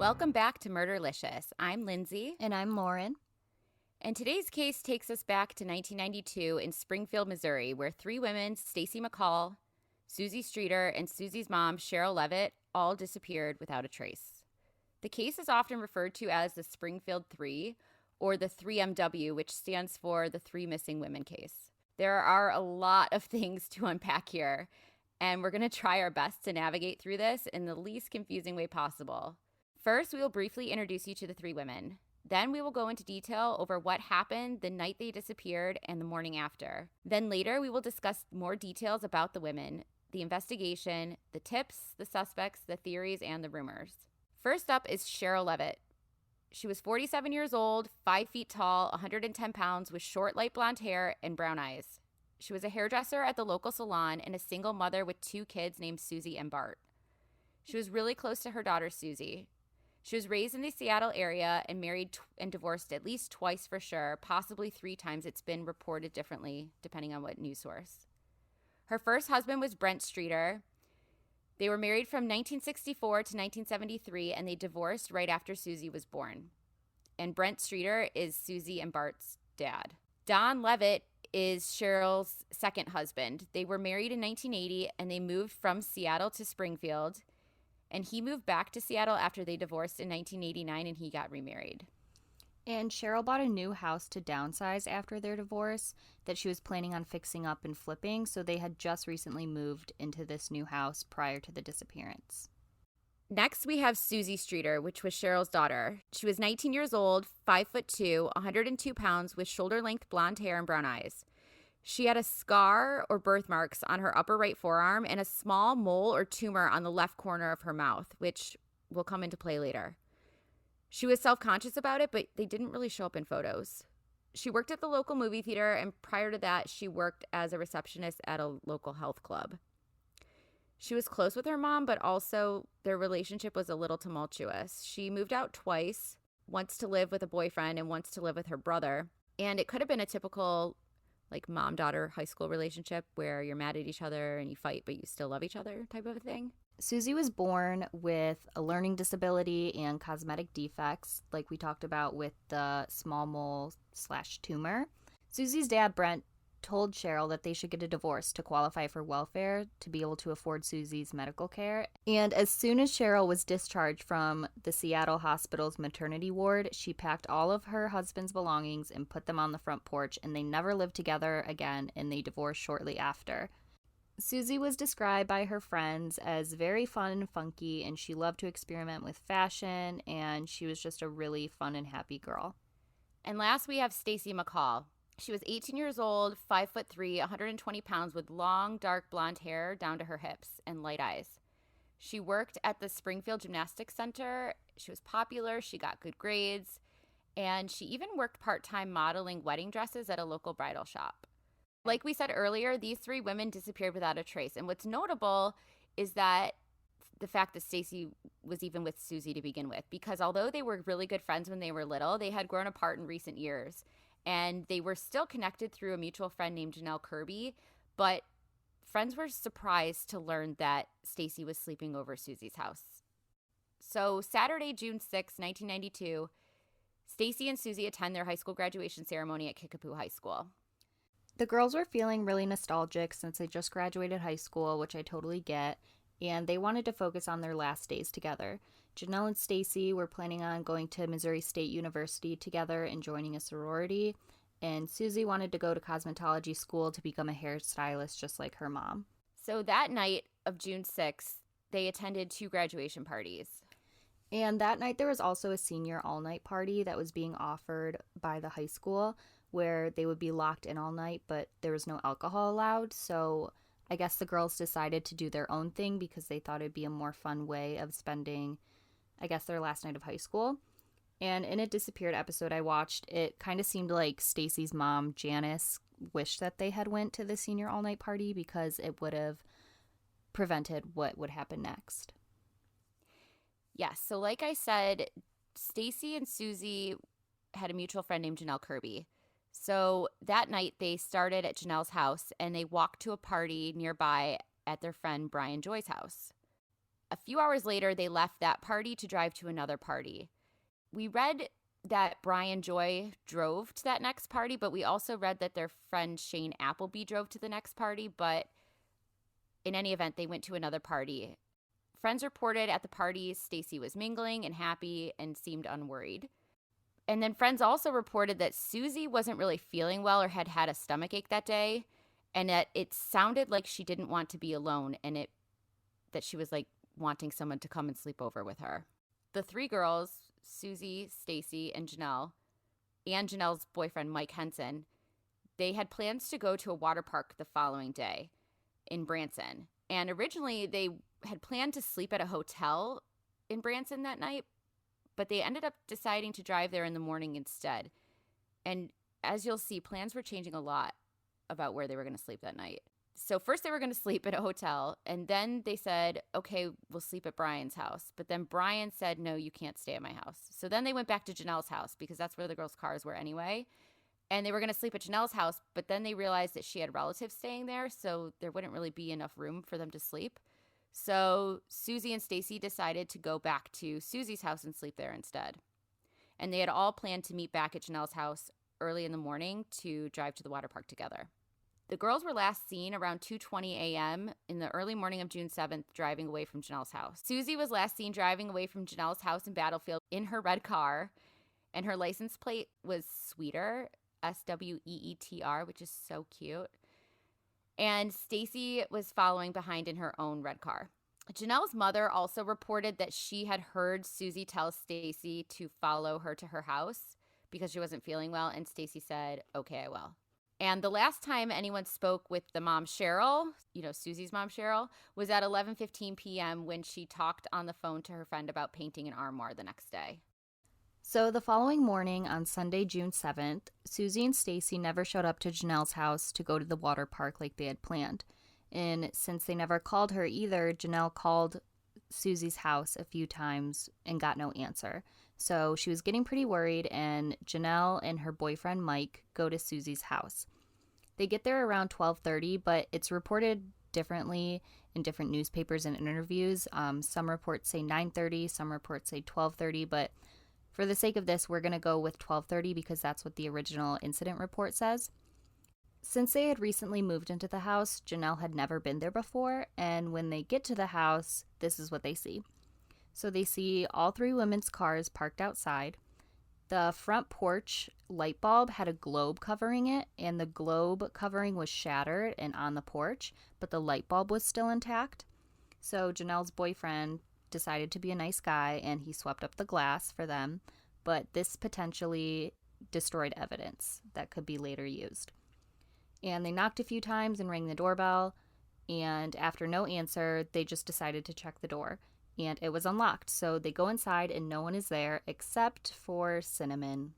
Welcome back to Murderlicious. I'm Lindsay. And I'm Lauren. And today's case takes us back to 1992 in Springfield, Missouri, where three women, Stacy Mccall, Susie Streeter, and Susie's mom, Sherrill Levitt, all disappeared without a trace. The case is often referred to as the Springfield 3, or the 3MW, which stands for the Three Missing Women case. There are a lot of things to unpack here, and we're going to try our best to navigate through this in the least confusing way possible. First, we will briefly introduce you to the three women. Then we will go into detail over what happened the night they disappeared and the morning after. Then later, we will discuss more details about the women, the investigation, the tips, the suspects, the theories, and the rumors. First up is Sherrill Levitt. She was 47 years old, 5 feet tall, 110 pounds, with short light blonde hair and brown eyes. She was a hairdresser at the local salon and a single mother with 2 kids named Suzie and Bart. She was really close to her daughter, Suzie. She was raised in the Seattle area and married and divorced at least twice for sure, possibly 3 times. It's been reported differently depending on what news source. Her first husband was Brent Streeter. They were married from 1964 to 1973, and they divorced right after Suzie was born. And Brent Streeter is Suzie and Bart's dad. Don Levitt is Cheryl's second husband. They were married in 1980, and they moved from Seattle to Springfield. And he moved back to Seattle after they divorced in 1989, and he got remarried. And Sherrill bought a new house to downsize after their divorce that she was planning on fixing up and flipping, so they had just recently moved into this new house prior to the disappearance. Next, we have Susie Streeter, which was Cheryl's daughter. She was 19 years old, 5'2", 102 pounds, with shoulder-length blonde hair and brown eyes. She had a scar or birthmarks on her upper right forearm and a small mole or tumor on the left corner of her mouth, which will come into play later. She was self-conscious about it, but they didn't really show up in photos. She worked at the local movie theater, and prior to that, she worked as a receptionist at a local health club. She was close with her mom, but also their relationship was a little tumultuous. She moved out twice, once to live with a boyfriend and once to live with her brother. And it could have been a typical mom-daughter high school relationship where you're mad at each other and you fight, but you still love each other type of a thing. Susie was born with a learning disability and cosmetic defects, like we talked about with the small mole/tumor. Susie's dad, Brent, told Sherrill that they should get a divorce to qualify for welfare to be able to afford Susie's medical care. And as soon as Sherrill was discharged from the Seattle hospital's maternity ward, she packed all of her husband's belongings and put them on the front porch, and they never lived together again, and they divorced shortly after. Susie was described by her friends as very fun and funky, and she loved to experiment with fashion, and she was just a really fun and happy girl. And last, we have Stacy Mccall. She was 18 years old, 5'3", 120 pounds, with long, dark blonde hair down to her hips and light eyes. She worked at the Springfield Gymnastics Center. She was popular. She got good grades. And she even worked part-time modeling wedding dresses at a local bridal shop. Like we said earlier, these 3 women disappeared without a trace. And what's notable is that the fact that Stacy was even with Susie to begin with, because although they were really good friends when they were little, they had grown apart in recent years. And they were still connected through a mutual friend named Janelle Kirby, but friends were surprised to learn that Stacy was sleeping over Susie's house. So Saturday, June 6, 1992, Stacy and Susie attend their high school graduation ceremony at Kickapoo High School. The girls were feeling really nostalgic since they just graduated high school, which I totally get, and they wanted to focus on their last days together. Janelle and Stacy were planning on going to Missouri State University together and joining a sorority, and Susie wanted to go to cosmetology school to become a hairstylist just like her mom. So that night of June 6th, they attended 2 graduation parties. And that night there was also a senior all-night party that was being offered by the high school where they would be locked in all night, but there was no alcohol allowed, so I guess the girls decided to do their own thing because they thought it'd be a more fun way of spending, I guess, their last night of high school. And in a Disappeared episode I watched, it kind of seemed like Stacy's mom, Janice, wished that they had went to the senior all-night party because it would have prevented what would happen next. Yes, so like I said, Stacy and Susie had a mutual friend named Janelle Kirby. So that night they started at Janelle's house and they walked to a party nearby at their friend Brian Joy's house. A few hours later, they left that party to drive to another party. We read that Brian Joy drove to that next party, but we also read that their friend Shane Appleby drove to the next party. But in any event, they went to another party. Friends reported at the parties Stacy was mingling and happy and seemed unworried. And then friends also reported that Susie wasn't really feeling well or had had a stomachache that day, and that it sounded like she didn't want to be alone, and that she was like wanting someone to come and sleep over with her. The three girls, Susie, Stacy, and Janelle's boyfriend Mike Henson, they had plans to go to a water park the following day in Branson. And originally they had planned to sleep at a hotel in Branson that night, but they ended up deciding to drive there in the morning instead. And as you'll see, plans were changing a lot about where they were going to sleep that night. So first they were going to sleep at a hotel, and then they said, okay, we'll sleep at Brian's house. But then Brian said, no, you can't stay at my house. So then they went back to Janelle's house because that's where the girls' cars were anyway. And they were going to sleep at Janelle's house, but then they realized that she had relatives staying there, so there wouldn't really be enough room for them to sleep. So Susie and Stacy decided to go back to Susie's house and sleep there instead. And they had all planned to meet back at Janelle's house early in the morning to drive to the water park together. The girls were last seen around 2:20 a.m. in the early morning of June 7th, driving away from Janelle's house. Susie was last seen driving away from Janelle's house in Battlefield in her red car, and her license plate was Sweeter, Sweeter, which is so cute. And Stacy was following behind in her own red car. Janelle's mother also reported that she had heard Susie tell Stacy to follow her to her house because she wasn't feeling well, and Stacy said, okay, I will. And the last time anyone spoke with the mom, Sherrill, Susie's mom, Sherrill, was at 11:15 p.m. when she talked on the phone to her friend about painting an armoire the next day. So the following morning on Sunday, June 7th, Susie and Stacy never showed up to Janelle's house to go to the water park like they had planned. And since they never called her either, Janelle called Susie's house a few times and got no answer. So she was getting pretty worried, and Janelle and her boyfriend Mike go to Susie's house. They get there around 12:30, but it's reported differently in different newspapers and interviews. Some reports say 9:30, some reports say 12:30, but for the sake of this, we're going to go with 12:30 because that's what the original incident report says. Since they had recently moved into the house, Janelle had never been there before, and when they get to the house, this is what they see. So they see all three women's cars parked outside. The front porch light bulb had a globe covering it, and the globe covering was shattered and on the porch, but the light bulb was still intact. So Janelle's boyfriend decided to be a nice guy, and he swept up the glass for them, but this potentially destroyed evidence that could be later used. And they knocked a few times and rang the doorbell, and after no answer, they just decided to check the door, and it was unlocked. So they go inside, and no one is there except for Cinnamon.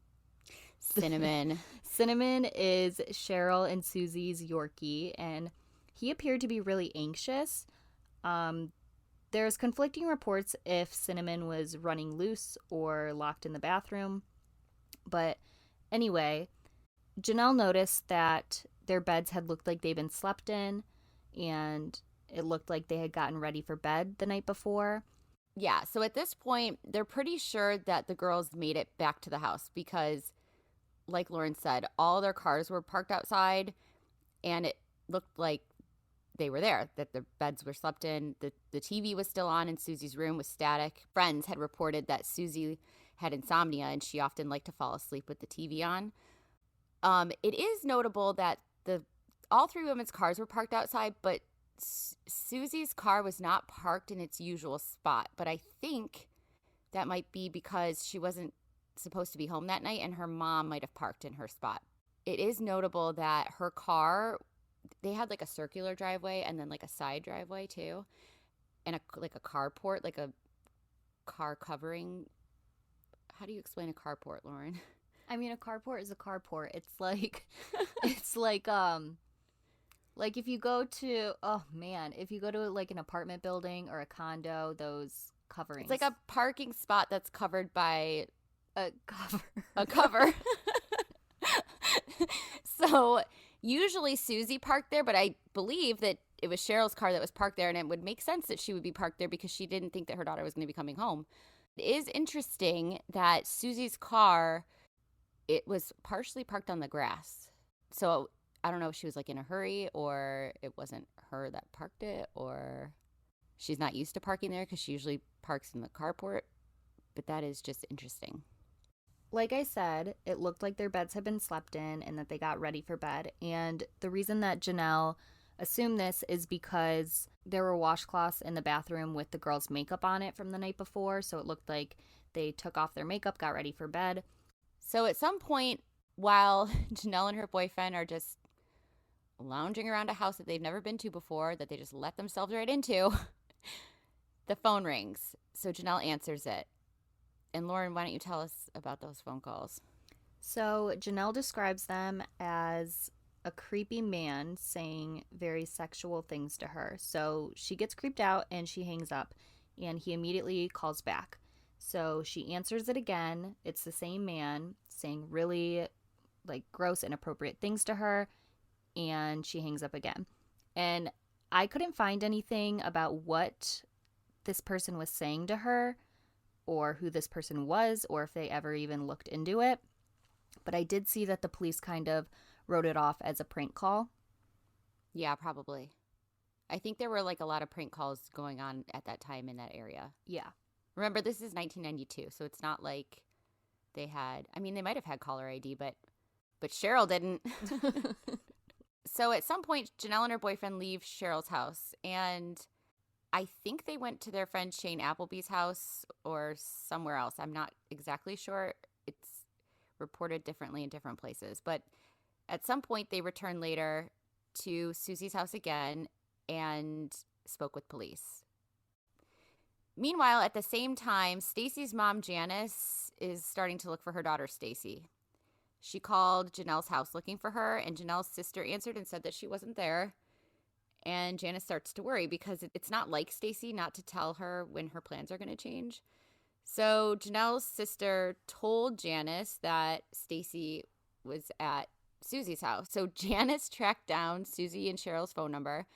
Cinnamon is Sherrill and Susie's Yorkie, and he appeared to be really anxious. There's conflicting reports if Cinnamon was running loose or locked in the bathroom. But anyway, Janelle noticed that their beds had looked like they'd been slept in, and it looked like they had gotten ready for bed the night before. Yeah, so at this point, they're pretty sure that the girls made it back to the house because, like Lauren said, all their cars were parked outside, and it looked like they were there, that the beds were slept in, the TV was still on in Susie's room was static. Friends had reported that Susie had insomnia, and she often liked to fall asleep with the TV on. It is notable that all three women's cars were parked outside, but Susie's car was not parked in its usual spot. But I think that might be because she wasn't supposed to be home that night, and her mom might have parked in her spot. It is notable that her car, they had like a circular driveway and then like a side driveway too, and a carport, like a car covering. How do you explain a carport, Lauren? I mean, a carport is a carport. It's like, like if you go to, if you go to like an apartment building or a condo, those coverings. It's like a parking spot that's covered by a cover. A cover. So usually Susie parked there, but I believe that it was Cheryl's car that was parked there, and it would make sense that she would be parked there because she didn't think that her daughter was going to be coming home. It is interesting that Susie's car, it was partially parked on the grass. So I don't know if she was like in a hurry, or it wasn't her that parked it, or she's not used to parking there because she usually parks in the carport. But that is just interesting. Like I said, it looked like their beds had been slept in and that they got ready for bed. And the reason that Janelle assumed this is because there were washcloths in the bathroom with the girls' makeup on it from the night before. So it looked like they took off their makeup, got ready for bed. So at some point, while Janelle and her boyfriend are just lounging around a house that they've never been to before, that they just let themselves right into, the phone rings. So Janelle answers it. And Lauren, why don't you tell us about those phone calls? So Janelle describes them as a creepy man saying very sexual things to her. So she gets creeped out and she hangs up, and he immediately calls back. So she answers it again. It's the same man saying really like gross, inappropriate things to her, and she hangs up again. And I couldn't find anything about what this person was saying to her, or who this person was, or if they ever even looked into it. But I did see that the police kind of wrote it off as a prank call. Yeah, probably. I think there were like a lot of prank calls going on at that time in that area. Yeah. Remember, this is 1992, so it's not like they had, I mean, they might have had caller ID, but Sherrill didn't. So at some point, Janelle and her boyfriend leave Cheryl's house, and I think they went to their friend Shane Appleby's house or somewhere else. I'm not exactly sure. It's reported differently in different places. But at some point, they returned later to Susie's house again and spoke with police. Meanwhile, at the same time, Stacy's mom, Janice, is starting to look for her daughter, Stacy. She called Janelle's house looking for her, and Janelle's sister answered and said that she wasn't there. And Janice starts to worry because it's not like Stacy not to tell her when her plans are going to change. So Janelle's sister told Janice that Stacy was at Susie's house. So Janice tracked down Susie and Cheryl's phone number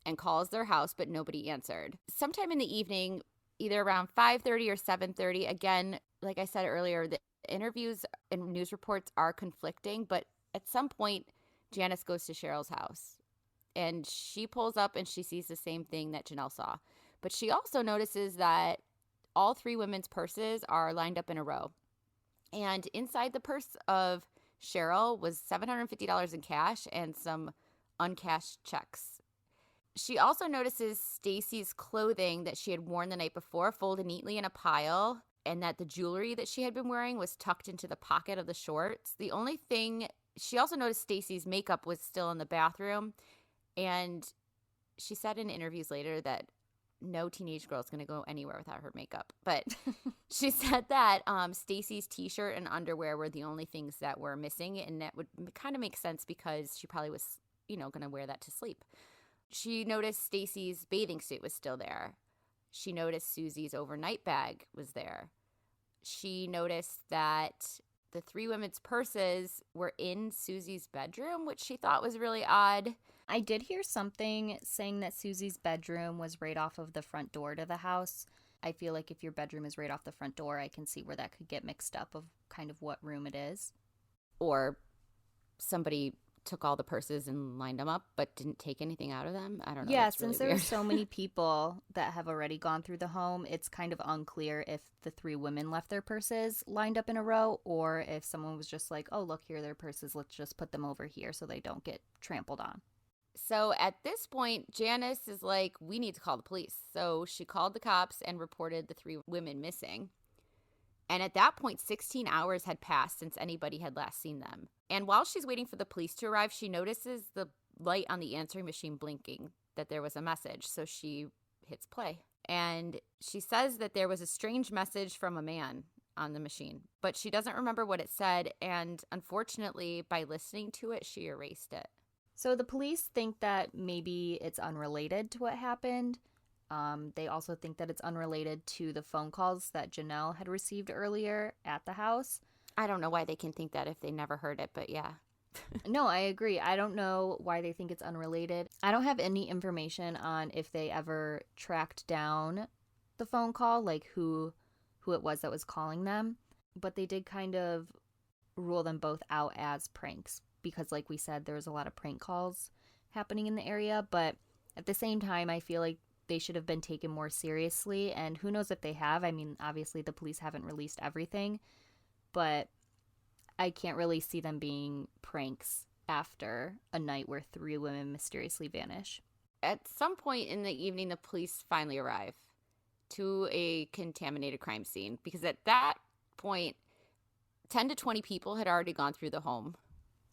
and calls their house, but nobody answered. Sometime in the evening, either around 5:30 or 7:30, again, like I said earlier, the interviews and news reports are conflicting, but at some point, Janice goes to Cheryl's house. And she pulls up and she sees the same thing that Janelle saw. But she also notices that all three women's purses are lined up in a row. And inside the purse of Sherrill was $750 in cash and some uncashed checks. She also notices Stacy's clothing that she had worn the night before folded neatly in a pile, and that the jewelry that she had been wearing was tucked into the pocket of the shorts. The only thing, she also noticed Stacy's makeup was still in the bathroom. And she said in interviews later that no teenage girl is going to go anywhere without her makeup. But she said that Stacy's T-shirt and underwear were the only things that were missing. And that would kind of make sense because she probably was, going to wear that to sleep. She noticed Stacy's bathing suit was still there. She noticed Susie's overnight bag was there. She noticed that the three women's purses were in Susie's bedroom, which she thought was really odd. I did hear something saying that Susie's bedroom was right off of the front door to the house. I feel like if your bedroom is right off the front door, I can see where that could get mixed up of kind of what room it is. Or somebody took all the purses and lined them up but didn't take anything out of them. I don't know. Yeah, really since there are so many people that have already gone through the home, it's kind of unclear if the three women left their purses lined up in a row or if someone was just like, oh, look, here are their purses. Let's just put them over here so they don't get trampled on. So at this point, Janice is like, we need to call the police. So she called the cops and reported the three women missing. And at that point, 16 hours had passed since anybody had last seen them. And while she's waiting for the police to arrive, she notices the light on the answering machine blinking, that there was a message. So she hits play. And she says that there was a strange message from a man on the machine, but she doesn't remember what it said. And unfortunately, by listening to it, she erased it. So the police think that maybe it's unrelated to what happened. They also think that it's unrelated to the phone calls that Janelle had received earlier at the house. I don't know why they can think that if they never heard it, but yeah. No, I agree. I don't know why they think it's unrelated. I don't have any information on if they ever tracked down the phone call, like who it was that was calling them. But they did kind of rule them both out as pranks because, like we said, there was a lot of prank calls happening in the area. But at the same time, I feel like they should have been taken more seriously. And who knows if they have. I mean, obviously the police haven't released everything, but I can't really see them being pranks after a night where 3 women mysteriously vanish. At some point in the evening, the police finally arrive to a contaminated crime scene because at that point, 10 to 20 people had already gone through the home.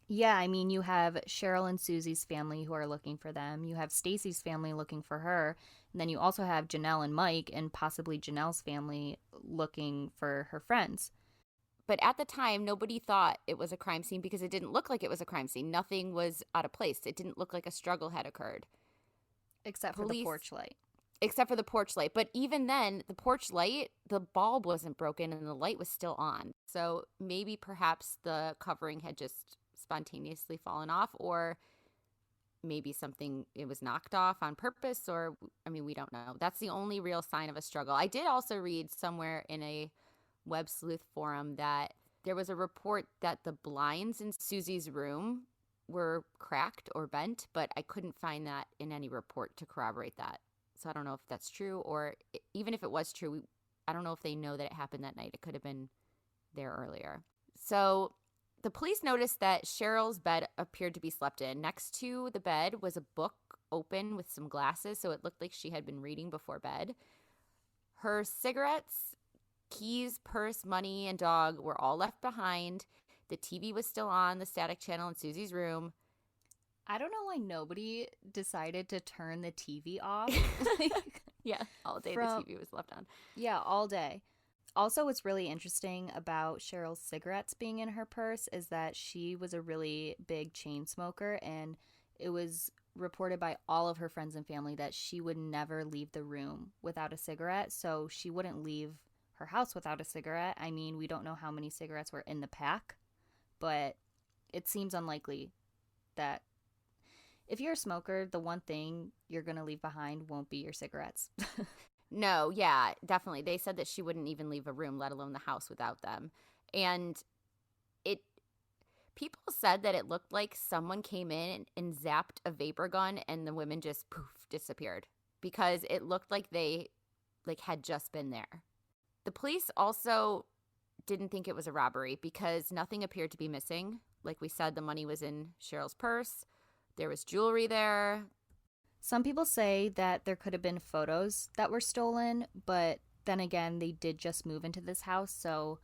Yeah, I mean, you have Cheryl and Susie's family who are looking for them. You have Stacy's family looking for her. And then you also have Janelle and Mike and possibly Janelle's family looking for her friends. But at the time, nobody thought it was a crime scene because it didn't look like it was a crime scene. Nothing was out of place. It didn't look like a struggle had occurred. Except for the porch light. Except for the porch light. But even then, the porch light, the bulb wasn't broken and the light was still on. So maybe perhaps the covering had just spontaneously fallen off, or maybe it was knocked off on purpose, or, I mean, we don't know. That's the only real sign of a struggle. I did also read somewhere in a Web Sleuth forum that there was a report that the blinds in Susie's room were cracked or bent, but I couldn't find that in any report to corroborate that. So I don't know if that's true, or even if it was true, I don't know if they know that it happened that night. It could have been there earlier. So the police noticed that Cheryl's bed appeared to be slept in. Next to the bed was a book open with some glasses, so it looked like she had been reading before bed. Her cigarettes, keys, purse, money, and dog were all left behind. The TV was still on, the static channel in Susie's room. I don't know why nobody decided to turn the TV off. Yeah, all day the TV was left on. Yeah, all day. Also, what's really interesting about Cheryl's cigarettes being in her purse is that she was a really big chain smoker, and it was reported by all of her friends and family that she would never leave the room without a cigarette, so she wouldn't leave her house without a cigarette. I mean, we don't know how many cigarettes were in the pack, but it seems unlikely that if you're a smoker, the one thing you're going to leave behind won't be your cigarettes. No, yeah, definitely. They said that she wouldn't even leave a room, let alone the house, without them. And people said that it looked like someone came in and zapped a vapor gun and the women just poof disappeared because it looked like they had just been there. The police also didn't think it was a robbery because nothing appeared to be missing. Like we said, the money was in Cheryl's purse. There was jewelry there. Some people say that there could have been photos that were stolen, but then again, they did just move into this house, so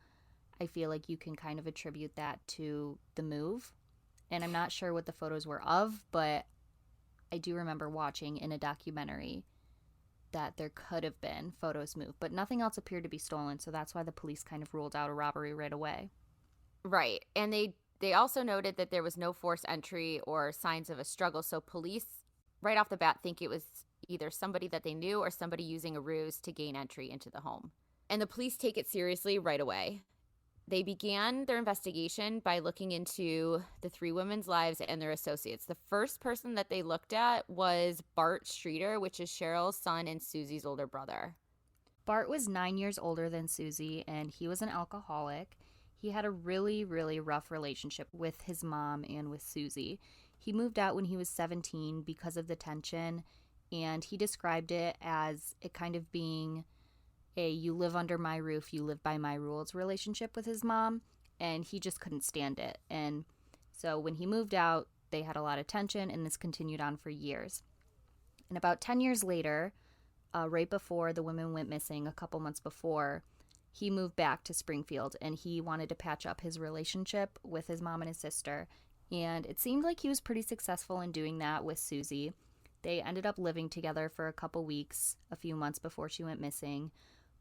I feel like you can kind of attribute that to the move. And I'm not sure what the photos were of, but I do remember watching in a documentary that there could have been photos moved, but nothing else appeared to be stolen, so that's why the police kind of ruled out a robbery right away. Right, and they also noted that there was no forced entry or signs of a struggle, so police right off the bat think it was either somebody that they knew or somebody using a ruse to gain entry into the home. And the police take it seriously right away. They began their investigation by looking into the 3 women's lives and their associates. The first person that they looked at was Bart Streeter, which is Cheryl's son and Susie's older brother. Bart was 9 years older than Susie, and he was an alcoholic. He had a really, really rough relationship with his mom and with Susie. He moved out when he was 17 because of the tension, and he described it as it kind of being a you live under my roof, you live by my rules relationship with his mom, and he just couldn't stand it. And so when he moved out, they had a lot of tension, and this continued on for years. And about 10 years later, right before the women went missing, a couple months before, he moved back to Springfield, and he wanted to patch up his relationship with his mom and his sister. And it seemed like he was pretty successful in doing that with Susie. They ended up living together for a couple weeks, a few months before she went missing,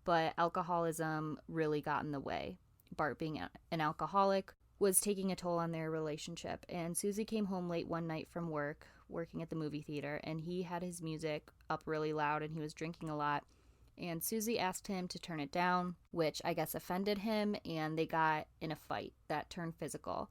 but alcoholism really got in the way. Bart, being an alcoholic, was taking a toll on their relationship, and Susie came home late one night from work, working at the movie theater, and he had his music up really loud and he was drinking a lot. And Susie asked him to turn it down, which I guess offended him, and they got in a fight that turned physical.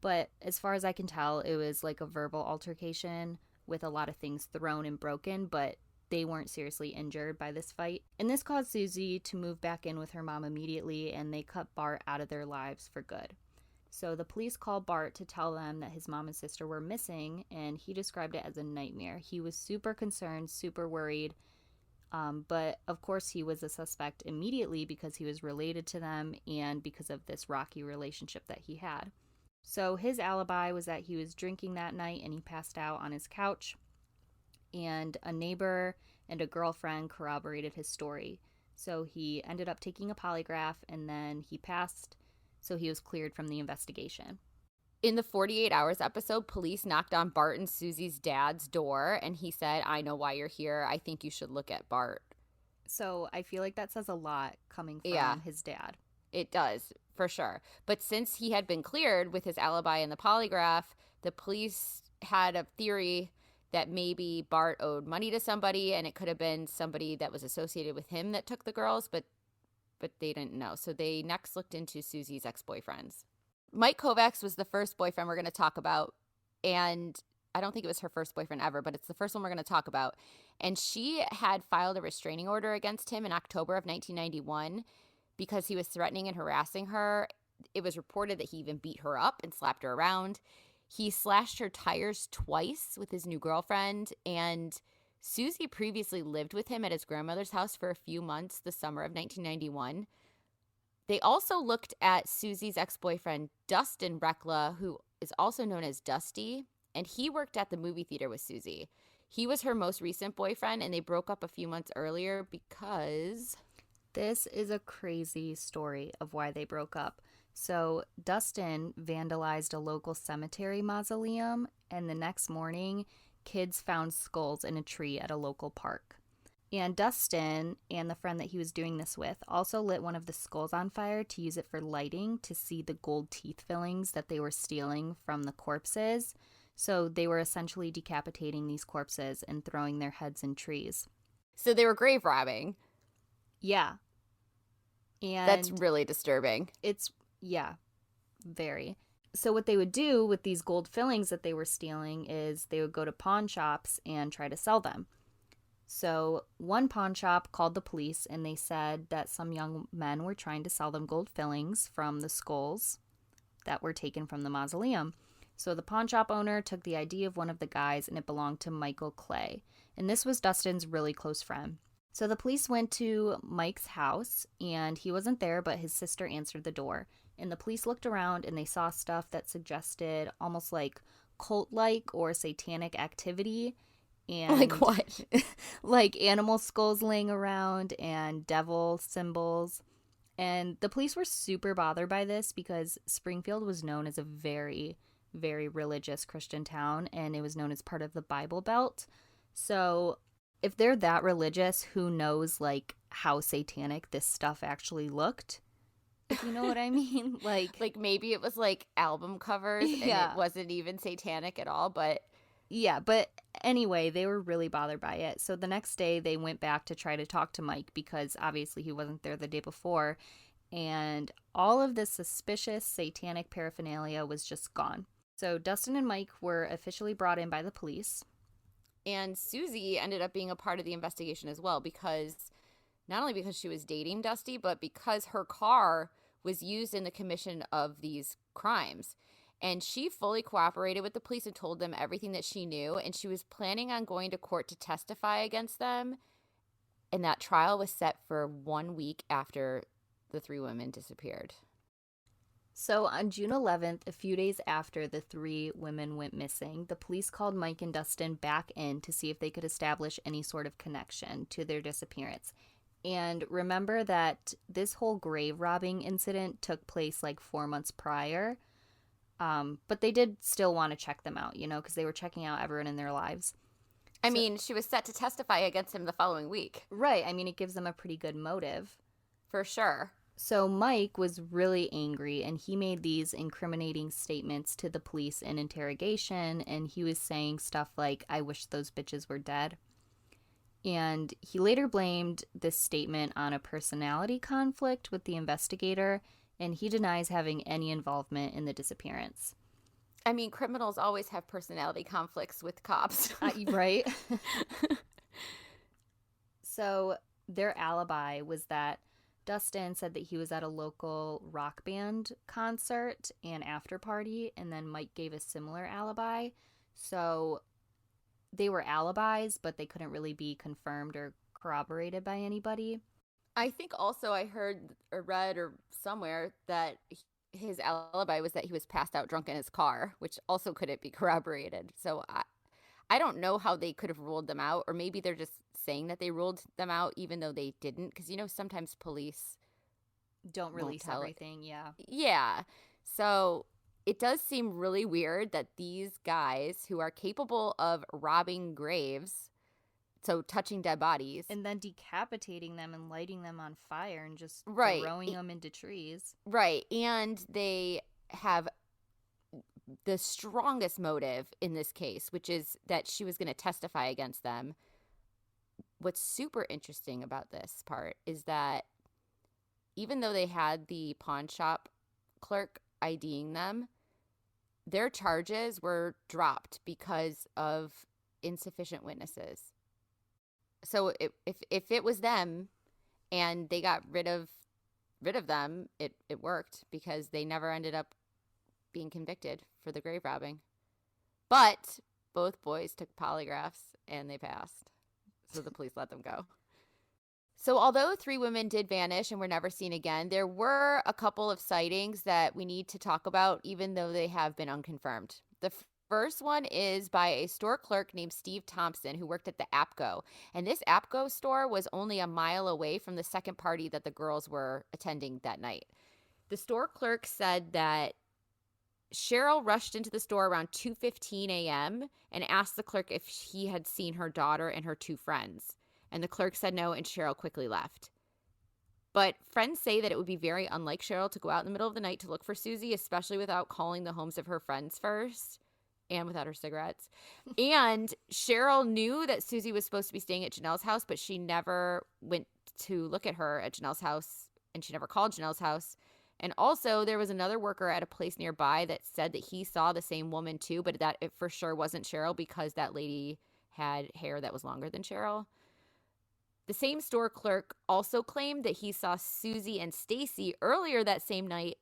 But as far as I can tell, it was like a verbal altercation with a lot of things thrown and broken, but they weren't seriously injured by this fight. And this caused Susie to move back in with her mom immediately, and they cut Bart out of their lives for good. So the police called Bart to tell them that his mom and sister were missing, and he described it as a nightmare. He was super concerned, super worried, but of course he was a suspect immediately because he was related to them and because of this rocky relationship that he had. So his alibi was that he was drinking that night and he passed out on his couch, and a neighbor and a girlfriend corroborated his story. So he ended up taking a polygraph, and then he passed, so he was cleared from the investigation. In the 48 Hours episode, police knocked on Bart and Susie's dad's door, and he said, "I know why you're here. I think you should look at Bart." So I feel like that says a lot coming from his dad. It does, for sure. But since he had been cleared with his alibi and the polygraph, the police had a theory that maybe Bart owed money to somebody, and it could have been somebody that was associated with him that took the girls, but they didn't know. So they next looked into Susie's ex-boyfriends. Mike Kovacs was the first boyfriend we're going to talk about, and I don't think it was her first boyfriend ever, but it's the first one we're going to talk about. And she had filed a restraining order against him in October of 1991 because he was threatening and harassing her. It was reported that he even beat her up and slapped her around. He slashed her tires twice with his new girlfriend, and Susie previously lived with him at his grandmother's house for a few months the summer of 1991. They also looked at Susie's ex-boyfriend, Dustin Rekla, who is also known as Dusty, and he worked at the movie theater with Susie. He was her most recent boyfriend, and they broke up a few months earlier because... This is a crazy story of why they broke up. So Dustin vandalized a local cemetery mausoleum, and the next morning, kids found skulls in a tree at a local park. And Dustin and the friend that he was doing this with also lit one of the skulls on fire to use it for lighting to see the gold teeth fillings that they were stealing from the corpses. So they were essentially decapitating these corpses and throwing their heads in trees. So they were grave robbing. Yeah. And that's really disturbing. Very. So what they would do with these gold fillings that they were stealing is they would go to pawn shops and try to sell them. So one pawn shop called the police, and they said that some young men were trying to sell them gold fillings from the skulls that were taken from the mausoleum. So the pawn shop owner took the ID of one of the guys, and it belonged to Michael Clay. And this was Dustin's really close friend. So the police went to Mike's house, and he wasn't there, but his sister answered the door. And the police looked around, and they saw stuff that suggested almost like cult-like or satanic activity. And like what? like animal skulls laying around and devil symbols. And the police were super bothered by this because Springfield was known as a very, very religious Christian town, and it was known as part of the Bible Belt. So if they're that religious, who knows like how satanic this stuff actually looked? If you know what I mean? Like maybe it was like album covers and it wasn't even satanic at all, but... Yeah, but anyway, they were really bothered by it. So the next day they went back to try to talk to Mike because obviously he wasn't there the day before. And all of this suspicious satanic paraphernalia was just gone. So Dustin and Mike were officially brought in by the police. And Susie ended up being a part of the investigation as well because not only because she was dating Dusty, but because her car was used in the commission of these crimes. And she fully cooperated with the police and told them everything that she knew. And she was planning on going to court to testify against them. And that trial was set for 1 week after the three women disappeared. So on June 11th, a few days after the three women went missing, the police called Mike and Dustin back in to see if they could establish any sort of connection to their disappearance. And remember that this whole grave robbing incident took place like 4 months prior. But they did still want to check them out, you know, because they were checking out everyone in their lives. I mean, she was set to testify against him the following week. Right. I mean, it gives them a pretty good motive. For sure. So Mike was really angry, and he made these incriminating statements to the police in interrogation, and he was saying stuff like, "I wish those bitches were dead." And he later blamed this statement on a personality conflict with the investigator, and he denies having any involvement in the disappearance. I mean, criminals always have personality conflicts with cops. Right? So their alibi was that Dustin said that he was at a local rock band concert and after party, and then Mike gave a similar alibi. So they were alibis, but they couldn't really be confirmed or corroborated by anybody. I think also I heard or read or somewhere that his alibi was that he was passed out drunk in his car, which also couldn't be corroborated. So I don't know how they could have ruled them out, or maybe they're just saying that they ruled them out even though they didn't, because sometimes police don't release everything. Yeah. So it does seem really weird that these guys who are capable of robbing graves, so touching dead bodies, and then decapitating them and lighting them on fire and just right, throwing them into trees, right, and they have the strongest motive in this case, which is that she was going to testify against them. What's super interesting about this part is that even though they had the pawn shop clerk IDing them, their charges were dropped because of insufficient witnesses. So if it was them and they got rid of them, it worked, because they never ended up being convicted for the grave robbing. But both boys took polygraphs and they passed. So the police let them go. So although 3 women did vanish and were never seen again, there were a couple of sightings that we need to talk about, even though they have been unconfirmed. The first one is by a store clerk named Steve Thompson, who worked at the APCO. And this APCO store was only a mile away from the second party that the girls were attending that night. The store clerk said that Sherrill rushed into the store around 2:15 a.m. and asked the clerk if he had seen her daughter and her 2 friends. And the clerk said no, and Sherrill quickly left. But friends say that it would be very unlike Sherrill to go out in the middle of the night to look for Suzie, especially without calling the homes of her friends first and without her cigarettes. And Sherrill knew that Suzie was supposed to be staying at Janelle's house, but she never went to look at her at Janelle's house, and she never called Janelle's house. And also, there was another worker at a place nearby that said that he saw the same woman too, but that it for sure wasn't Sherrill because that lady had hair that was longer than Sherrill. The same store clerk also claimed that he saw Suzie and Stacy earlier that same night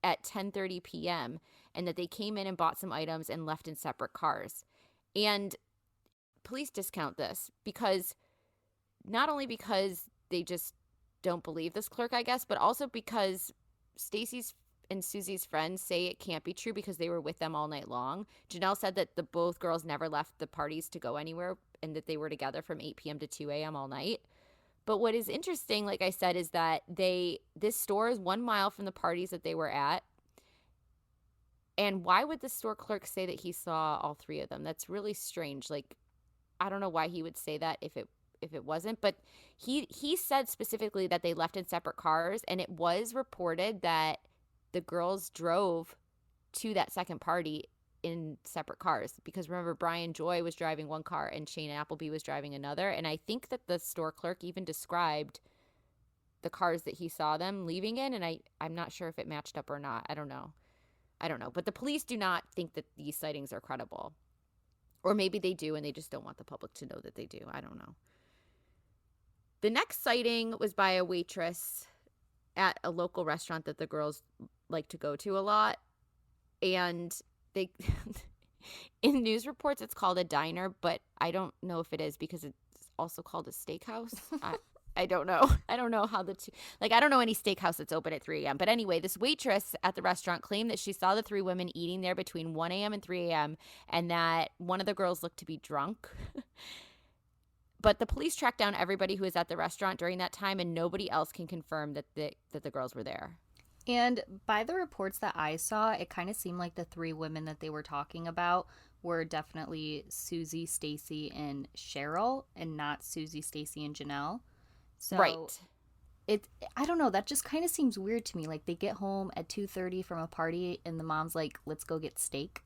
at 10:30 p.m. and that they came in and bought some items and left in separate cars. And police discount this because not only because they just don't believe this clerk, I guess, but also because Stacy's and Susie's friends say it can't be true because they were with them all night long. Janelle said that the both girls never left the parties to go anywhere and that they were together from 8 p.m. to 2 a.m. all night. But what is interesting, like I said, is that this store is 1 mile from the parties that they were at. And why would the store clerk say that he saw all 3 of them? That's really strange. Like, I don't know why he would say that if it wasn't, but he said specifically that they left in separate cars, and it was reported that the girls drove to that second party in separate cars, because remember, Brian Joy was driving one car and Shane Appleby was driving another, and I think that the store clerk even described the cars that he saw them leaving in, and I'm not sure if it matched up or not. I don't know, but the police do not think that these sightings are credible, or maybe they do and they just don't want the public to know that they do. I don't know. The next sighting was by a waitress at a local restaurant that the girls like to go to a lot. And they, in news reports, it's called a diner, but I don't know if it is because it's also called a steakhouse. I don't know. I don't know how I don't know any steakhouse that's open at 3 a.m. But anyway, this waitress at the restaurant claimed that she saw the 3 women eating there between 1 a.m. and 3 a.m. and that one of the girls looked to be drunk. But the police tracked down everybody who was at the restaurant during that time, and nobody else can confirm that the girls were there. And by the reports that I saw, it kind of seemed like the 3 women that they were talking about were definitely Suzie, Stacy, and Sherrill, and not Suzie, Stacy, and Janelle. So right. I don't know, that just kind of seems weird to me. Like, they get home at 2:30 from a party, and the mom's like, let's go get steak.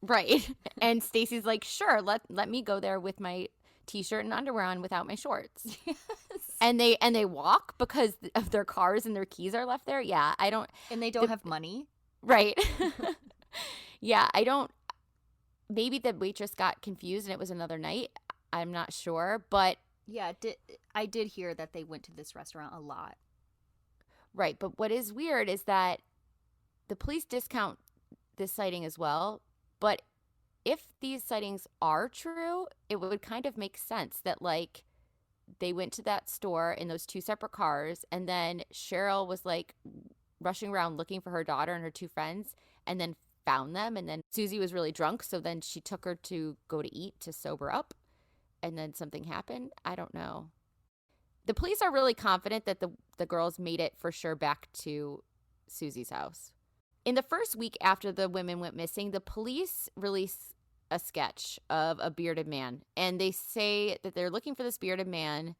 Right. And Stacy's like, sure, let me go there with my t-shirt and underwear on without my shorts. Yes. And they walk because of their cars and their keys are left there. Yeah, I don't. And they don't have money. Right. Yeah, I don't. Maybe the waitress got confused and it was another night. I'm not sure, but Yeah, I did hear that they went to this restaurant a lot. right. But what is weird is that the police discount this sighting as well. But if these sightings are true, it would kind of make sense that, like, they went to that store in those two separate cars, and then Cheryl was like rushing around looking for her daughter and her two friends, and then found them. And then Susie was really drunk, so then she took her to go to eat to sober up, and then something happened. I don't know. The police are really confident that the girls made it for sure back to Susie's house. In the first week after the women went missing, the police release a sketch of a bearded man, and they say that they're looking for this bearded man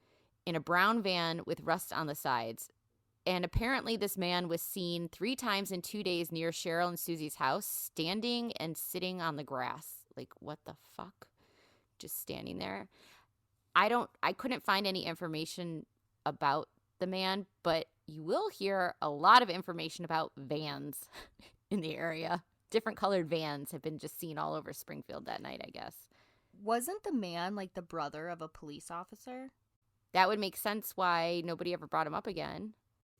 in a brown van with rust on the sides. And apparently this man was seen 3 times in 2 days near Cheryl and Susie's house, standing and sitting on the grass. Like, what the fuck? Just standing there. I couldn't find any information about the man, but you will hear a lot of information about vans in the area. Different colored vans have been just seen all over Springfield that night, I guess. Wasn't the man like the brother of a police officer? That would make sense why nobody ever brought him up again.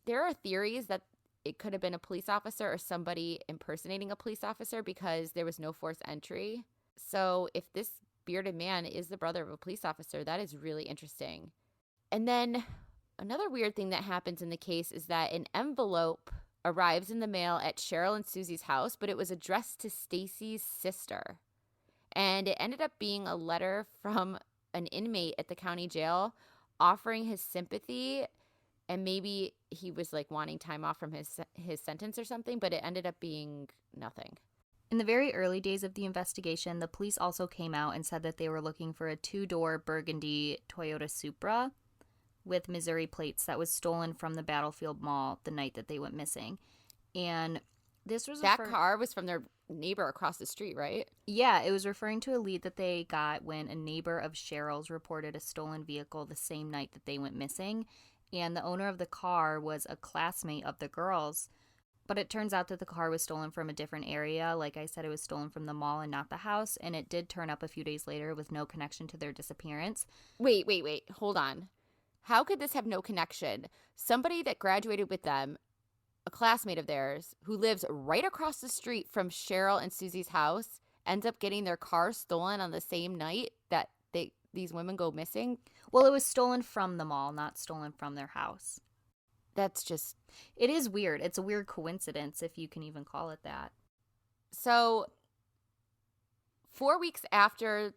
There are theories that it could have been a police officer or somebody impersonating a police officer because there was no forced entry. So if this bearded man is the brother of a police officer, that is really interesting. And then another weird thing that happens in the case is that an envelope arrives in the mail at Cheryl and Susie's house, but it was addressed to Stacy's sister. And it ended up being a letter from an inmate at the county jail offering his sympathy, and maybe he was like wanting time off from his sentence or something, but it ended up being nothing. In the very early days of the investigation, the police also came out and said that they were looking for a 2-door burgundy Toyota Supra with Missouri plates that was stolen from the Battlefield Mall the night that they went missing. And this was that car was from their neighbor across the street, right? Yeah, it was referring to a lead that they got when a neighbor of Cheryl's reported a stolen vehicle the same night that they went missing. And the owner of the car was a classmate of the girls. But it turns out that the car was stolen from a different area. Like I said, it was stolen from the mall and not the house. And it did turn up a few days later with no connection to their disappearance. Wait. Hold on. How could this have no connection? Somebody that graduated with them, a classmate of theirs, who lives right across the street from Cheryl and Susie's house, ends up getting their car stolen on the same night that these women go missing? Well, it was stolen from the mall, not stolen from their house. That's just... It is weird. It's a weird coincidence, if you can even call it that. So, 4 weeks after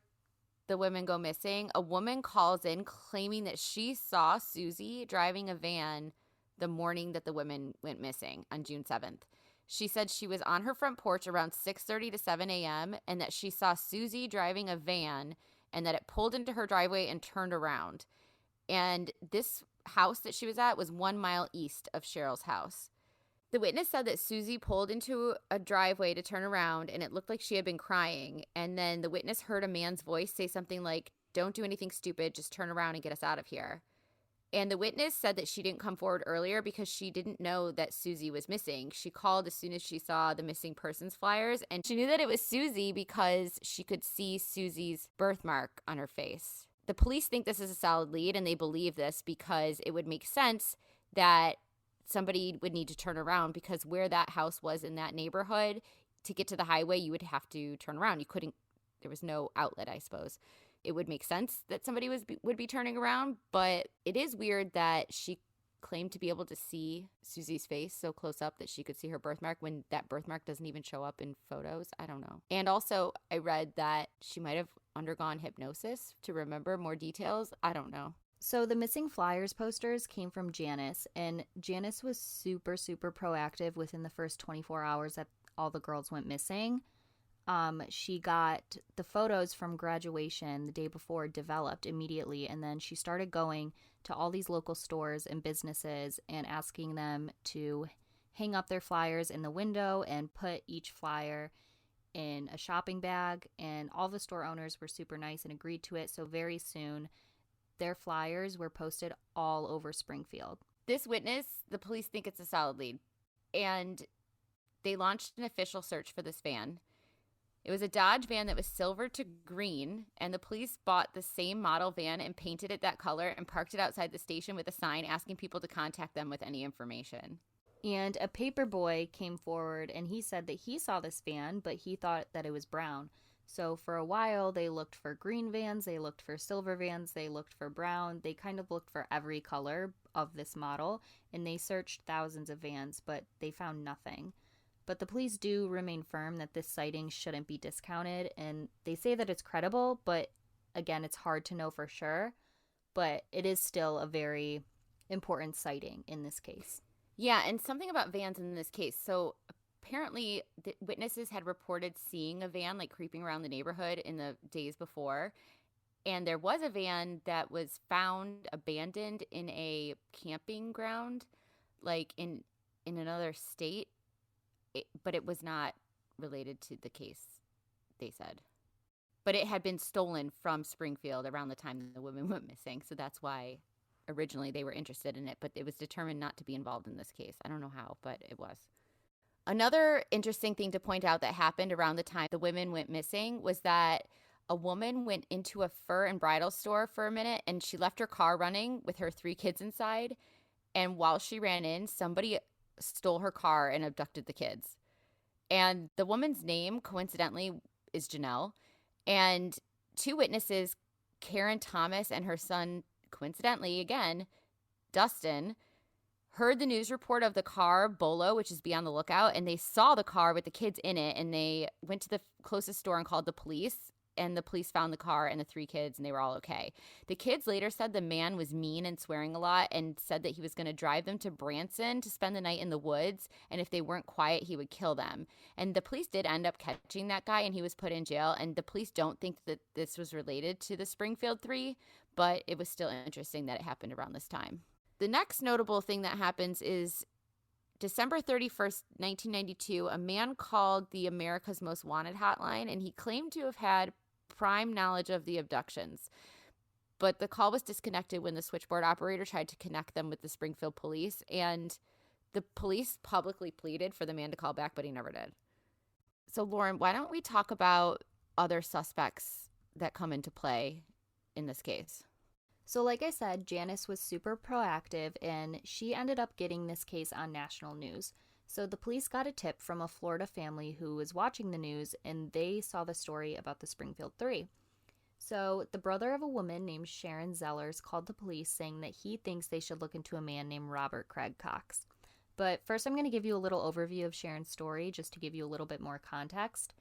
the women go missing, a woman calls in claiming that she saw Susie driving a van the morning that the women went missing on June 7th. She said she was on her front porch around 6:30 to 7 a.m. and that she saw Susie driving a van and that it pulled into her driveway and turned around. And this house that she was at was 1 mile east of Cheryl's house. The witness said that Susie pulled into a driveway to turn around and it looked like she had been crying. And then the witness heard a man's voice say something like, "Don't do anything stupid, just turn around and get us out of here." And the witness said that she didn't come forward earlier because she didn't know that Susie was missing. She called as soon as she saw the missing persons flyers, and she knew that it was Susie because she could see Susie's birthmark on her face. The police think this is a solid lead, and they believe this because it would make sense that somebody would need to turn around, because where that house was in that neighborhood, to get to the highway, you would have to turn around. You couldn't, there was no outlet, I suppose. It would make sense that somebody would be turning around, but it is weird that she claimed to be able to see Susie's face so close up that she could see her birthmark when that birthmark doesn't even show up in photos. I don't know. And also, I read that she might have undergone hypnosis to remember more details. I don't know. So the missing flyers posters came from Janice, and Janice was super, super proactive within the first 24 hours that all the girls went missing. She got the photos from graduation the day before developed immediately, and then she started going to all these local stores and businesses and asking them to hang up their flyers in the window and put each flyer in a shopping bag, and all the store owners were super nice and agreed to it. So very soon their flyers were posted all over Springfield. This witness, the police think it's a solid lead, and they launched an official search for this van. It was a Dodge van that was silver to green, and the police bought the same model van and painted it that color and parked it outside the station with a sign asking people to contact them with any information. And a paper boy came forward and he said that he saw this van, but he thought that it was brown. So for a while, they looked for green vans, they looked for silver vans, they looked for brown. They kind of looked for every color of this model, and they searched thousands of vans, but they found nothing. But the police do remain firm that this sighting shouldn't be discounted, and they say that it's credible, but again, it's hard to know for sure. But it is still a very important sighting in this case. Yeah, and something about vans in this case. So apparently, the witnesses had reported seeing a van like creeping around the neighborhood in the days before. And there was a van that was found abandoned in a camping ground, like in another state. But it was not related to the case, they said. But it had been stolen from Springfield around the time the women went missing. So that's why originally they were interested in it. But it was determined not to be involved in this case. I don't know how, but it was. Another interesting thing to point out that happened around the time the women went missing was that a woman went into a fur and bridal store for a minute, and she left her car running with her 3 kids inside. And while she ran in, somebody stole her car and abducted the kids. And the woman's name, coincidentally, is Janelle. And 2 witnesses, Karen Thomas and her son, coincidentally, again, Dustin, heard the news report of the car, Bolo, which is Be on the Lookout, and they saw the car with the kids in it, and they went to the closest store and called the police. And the police found the car and the 3 kids, and they were all okay. The kids later said the man was mean and swearing a lot and said that he was going to drive them to Branson to spend the night in the woods, and if they weren't quiet, he would kill them. And the police did end up catching that guy, and he was put in jail. And the police don't think that this was related to the Springfield 3, but it was still interesting that it happened around this time. The next notable thing that happens is December 31st, 1992, a man called the America's Most Wanted hotline, and he claimed to have had prime knowledge of the abductions. But the call was disconnected when the switchboard operator tried to connect them with the Springfield police, and the police publicly pleaded for the man to call back, but he never did. So, Lauren, why don't we talk about other suspects that come into play in this case? So like I said, Janice was super proactive, and she ended up getting this case on national news. So the police got a tip from a Florida family who was watching the news, and they saw the story about the Springfield 3. So the brother of a woman named Sharon Zellers called the police saying that he thinks they should look into a man named Robert Craig Cox. But first I'm going to give you a little overview of Sharon's story just to give you a little bit more context.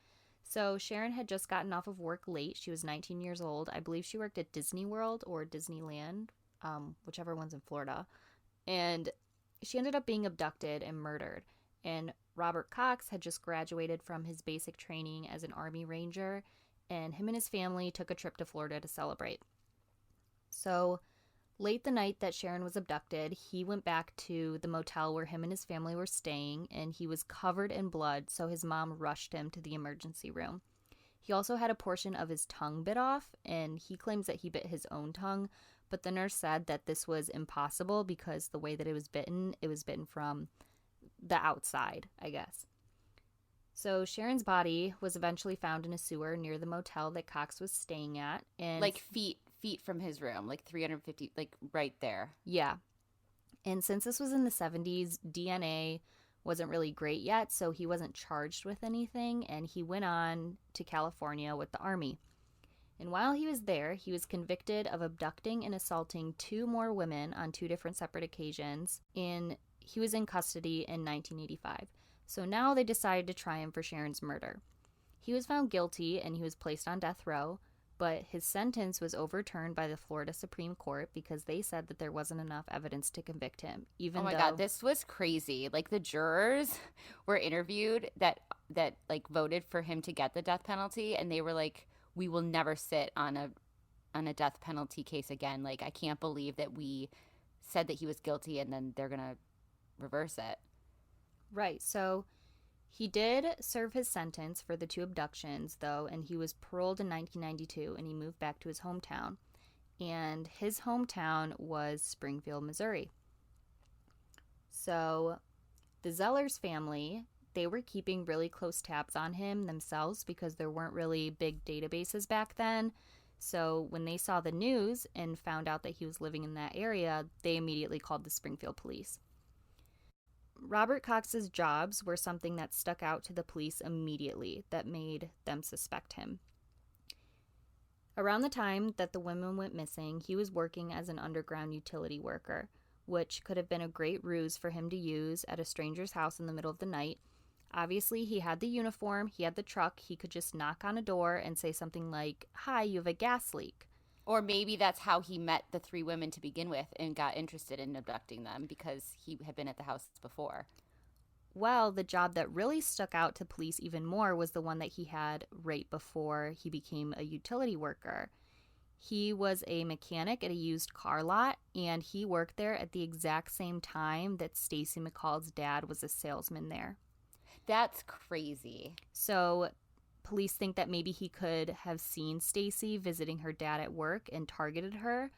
So Sharon had just gotten off of work late. She was 19 years old. I believe she worked at Disney World or Disneyland, whichever one's in Florida. And she ended up being abducted and murdered. And Robert Cox had just graduated from his basic training as an Army Ranger, and him and his family took a trip to Florida to celebrate. So late the night that Sharon was abducted, he went back to the motel where him and his family were staying, and he was covered in blood, so his mom rushed him to the emergency room. He also had a portion of his tongue bit off, and he claims that he bit his own tongue, but the nurse said that this was impossible because the way that it was bitten from the outside, I guess. So Sharon's body was eventually found in a sewer near the motel that Cox was staying at, and like feet from his room, like 350, like right there. Yeah. And since this was in the 70s, DNA wasn't really great yet, so he wasn't charged with anything, and he went on to California with the Army. And while he was there, he was convicted of abducting and assaulting 2 more women on 2 different separate occasions, and he was in custody in 1985. So now they decided to try him for Sharon's murder. He was found guilty and he was placed on death row, but his sentence was overturned by the Florida Supreme Court because they said that there wasn't enough evidence to convict him. Oh my God, this was crazy. Like the jurors were interviewed that like voted for him to get the death penalty, and they were like, "We will never sit on a death penalty case again. Like I can't believe that we said that he was guilty and then they're gonna reverse it." Right. So he did serve his sentence for the 2 abductions, though, and he was paroled in 1992, and he moved back to his hometown. And his hometown was Springfield, Missouri. So the Zellers family they were keeping really close tabs on him themselves because there weren't really big databases back then. So when they saw the news and found out that he was living in that area, they immediately called the Springfield police. Robert Cox's jobs were something that stuck out to the police immediately that made them suspect him. Around the time that the women went missing, he was working as an underground utility worker, which could have been a great ruse for him to use at a stranger's house in the middle of the night. Obviously, he had the uniform, he had the truck, he could just knock on a door and say something like, "Hi, you have a gas leak." Or maybe that's how he met the three women to begin with and got interested in abducting them because he had been at the house before. Well, the job that really stuck out to police even more was the one that he had right before he became a utility worker. He was a mechanic at a used car lot, and he worked there at the exact same time that Stacy Mccall's dad was a salesman there. That's crazy. So police think that maybe he could have seen Stacy visiting her dad at work and targeted her.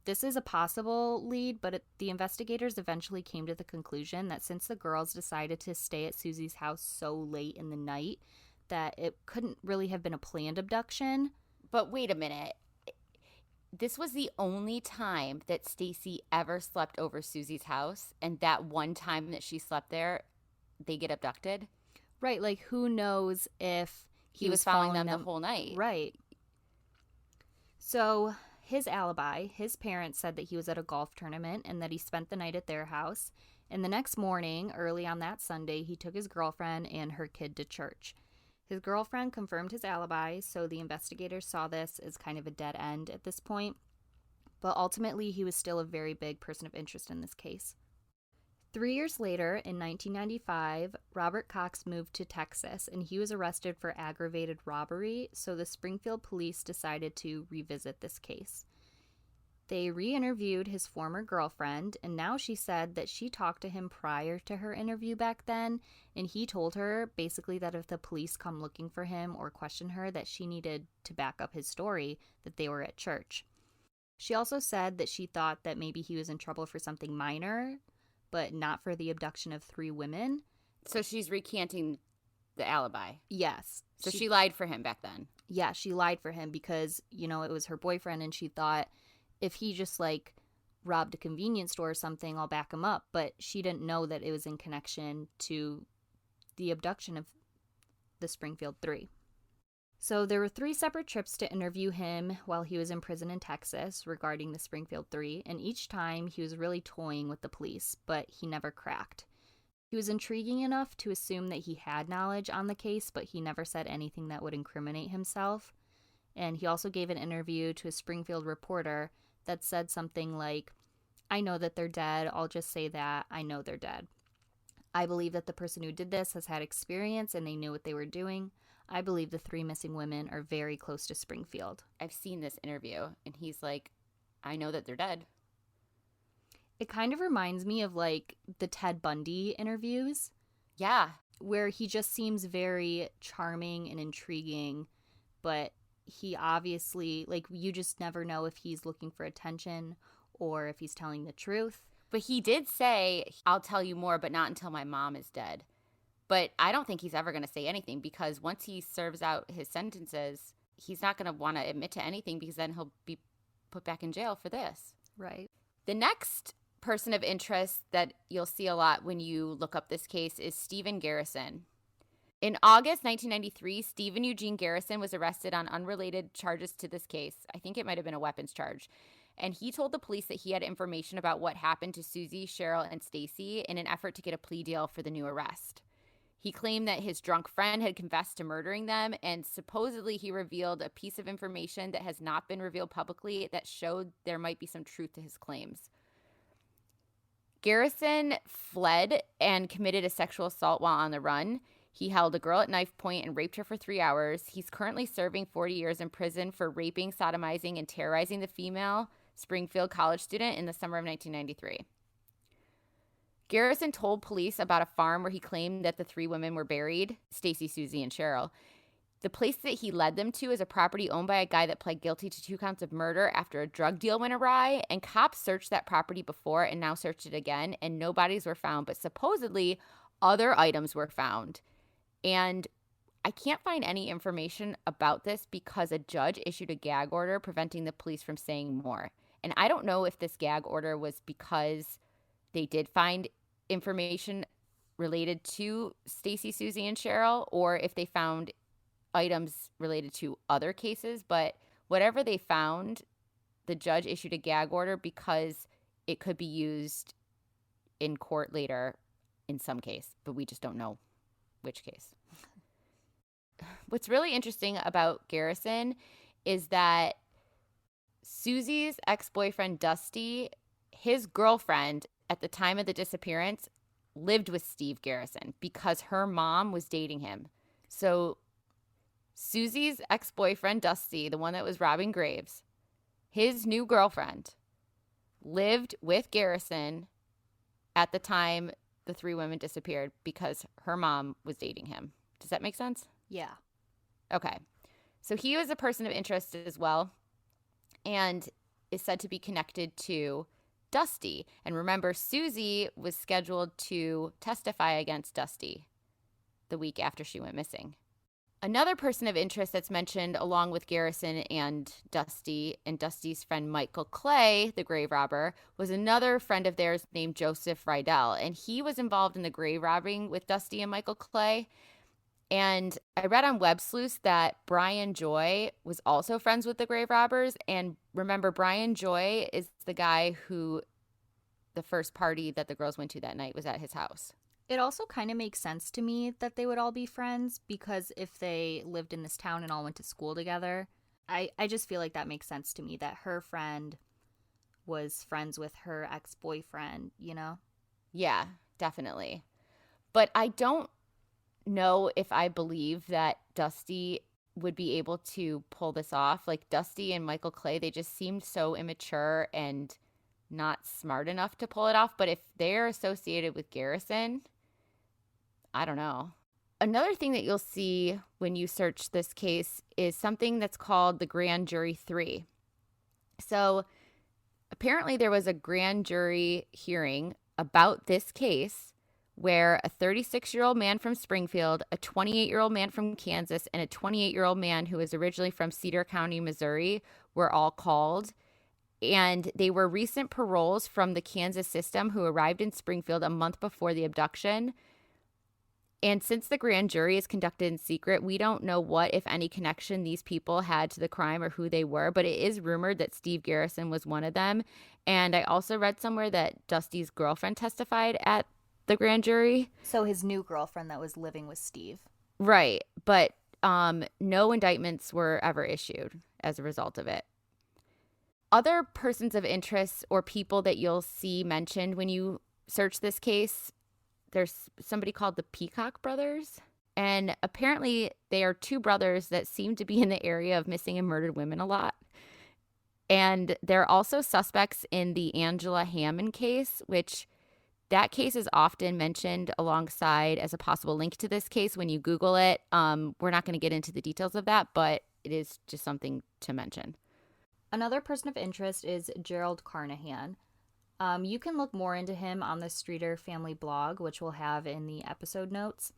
This is a possible lead, but the investigators eventually came to the conclusion that since the girls decided to stay at Susie's house so late in the night, that it couldn't really have been a planned abduction. But wait a minute. This was the only time that Stacy ever slept over Susie's house, and that one time that she slept there, they get abducted? Right, like who knows if he was following them the whole night. Right. So his alibi, his parents said that he was at a golf tournament and that he spent the night at their house. And the next morning, early on that Sunday, he took his girlfriend and her kid to church. His girlfriend confirmed his alibi, so the investigators saw this as kind of a dead end at this point. But ultimately, he was still a very big person of interest in this case. 3 years later, in 1995, Robert Cox moved to Texas, and he was arrested for aggravated robbery, so the Springfield police decided to revisit this case. They re-interviewed his former girlfriend, and now she said that she talked to him prior to her interview back then, and he told her basically that if the police come looking for him or question her, that she needed to back up his story that they were at church. She also said that she thought that maybe he was in trouble for something minor, but not for the abduction of 3 women. So she's recanting the alibi. Yes. So she lied for him back then. Yeah, she lied for him because, it was her boyfriend, and she thought if he just, robbed a convenience store or something, I'll back him up. But she didn't know that it was in connection to the abduction of the Springfield 3. So there were 3 separate trips to interview him while he was in prison in Texas regarding the Springfield 3, and each time he was really toying with the police, but he never cracked. He was intriguing enough to assume that he had knowledge on the case, but he never said anything that would incriminate himself. And he also gave an interview to a Springfield reporter that said something like, "I know that they're dead. I'll just say that. I know they're dead. I believe that the person who did this has had experience and they knew what they were doing. I believe the 3 missing women are very close to Springfield." I've seen this interview, and he's like, I know that they're dead. It kind of reminds me of, the Ted Bundy interviews. Yeah. Where he just seems very charming and intriguing, but he obviously, you just never know if he's looking for attention or if he's telling the truth. But he did say, I'll tell you more, but not until my mom is dead. But I don't think he's ever going to say anything because once he serves out his sentences, he's not going to want to admit to anything because then he'll be put back in jail for this. Right. The next person of interest that you'll see a lot when you look up this case is Stephen Garrison. In August 1993, Stephen Eugene Garrison was arrested on unrelated charges to this case. I think it might have been a weapons charge. And he told the police that he had information about what happened to Suzie, Sherrill, and Stacy in an effort to get a plea deal for the new arrest. He claimed that his drunk friend had confessed to murdering them, and supposedly he revealed a piece of information that has not been revealed publicly that showed there might be some truth to his claims. Garrison fled and committed a sexual assault while on the run. He held a girl at knife point and raped her for 3 hours. He's currently serving 40 years in prison for raping, sodomizing, and terrorizing the female Springfield college student in the summer of 1993. Garrison told police about a farm where he claimed that the 3 women were buried, Stacy, Suzie, and Sherrill. The place that he led them to is a property owned by a guy that pled guilty to 2 counts of murder after a drug deal went awry, and cops searched that property before and now searched it again, and no bodies were found, but supposedly other items were found. And I can't find any information about this because a judge issued a gag order preventing the police from saying more. And I don't know if this gag order was because they did find information related to Stacy, Susie, and Sherrill, or if they found items related to other cases. But whatever they found, the judge issued a gag order because it could be used in court later in some case, but we just don't know which case. What's really interesting about Garrison is that Susie's ex-boyfriend, Dusty, his girlfriend at the time of the disappearance lived with Steve Garrison because her mom was dating him. So Susie's ex-boyfriend, Dusty, the one that was robbing graves, his new girlfriend lived with Garrison at the time the three women disappeared because her mom was dating him. Does that make sense? Yeah. Okay. So he was a person of interest as well and is said to be connected to Dusty. And remember, Susie was scheduled to testify against Dusty the week after she went missing. Another person of interest that's mentioned along with Garrison and Dusty's friend Michael Clay, the grave robber, was another friend of theirs named Joseph Rydell. And he was involved in the grave robbing with Dusty and Michael Clay. And I read on Web Sleuth that Brian Joy was also friends with the grave robbers. And remember, Brian Joy is the guy who the first party that the girls went to that night was at his house. It also kind of makes sense to me that they would all be friends because if they lived in this town and all went to school together, I just feel like that makes sense to me that her friend was friends with her ex-boyfriend, you know? Yeah, definitely. But I don't know if I believe that Dusty would be able to pull this off. Like Dusty and Michael Clay, they just seemed so immature and not smart enough to pull it off. But if they're associated with Garrison, I don't know. Another thing that you'll see when you search this case is something that's called the Grand Jury 3. So apparently there was a grand jury hearing about this case where a 36-year-old man from Springfield, a 28-year-old man from Kansas, and a 28-year-old man who was originally from Cedar County, Missouri, were all called. And they were recent paroles from the Kansas system who arrived in Springfield a month before the abduction. And since the grand jury is conducted in secret, we don't know what, if any, connection these people had to the crime or who they were. But it is rumored that Steve Garrison was one of them. And I also read somewhere that Dusty's girlfriend testified at the grand jury. So his new girlfriend that was living with Steve. Right. But no indictments were ever issued as a result of it. Other persons of interest or people that you'll see mentioned when you search this case, there's somebody called the Peacock Brothers. And apparently they are two brothers that seem to be in the area of missing and murdered women a lot. And they're also suspects in the Angela Hammond case, which that case is often mentioned alongside as a possible link to this case when you Google it. We're not going to get into the details of that, but it is just something to mention. Another person of interest is Gerald Carnahan. You can look more into him on the Streeter family blog, which we'll have in the episode notes.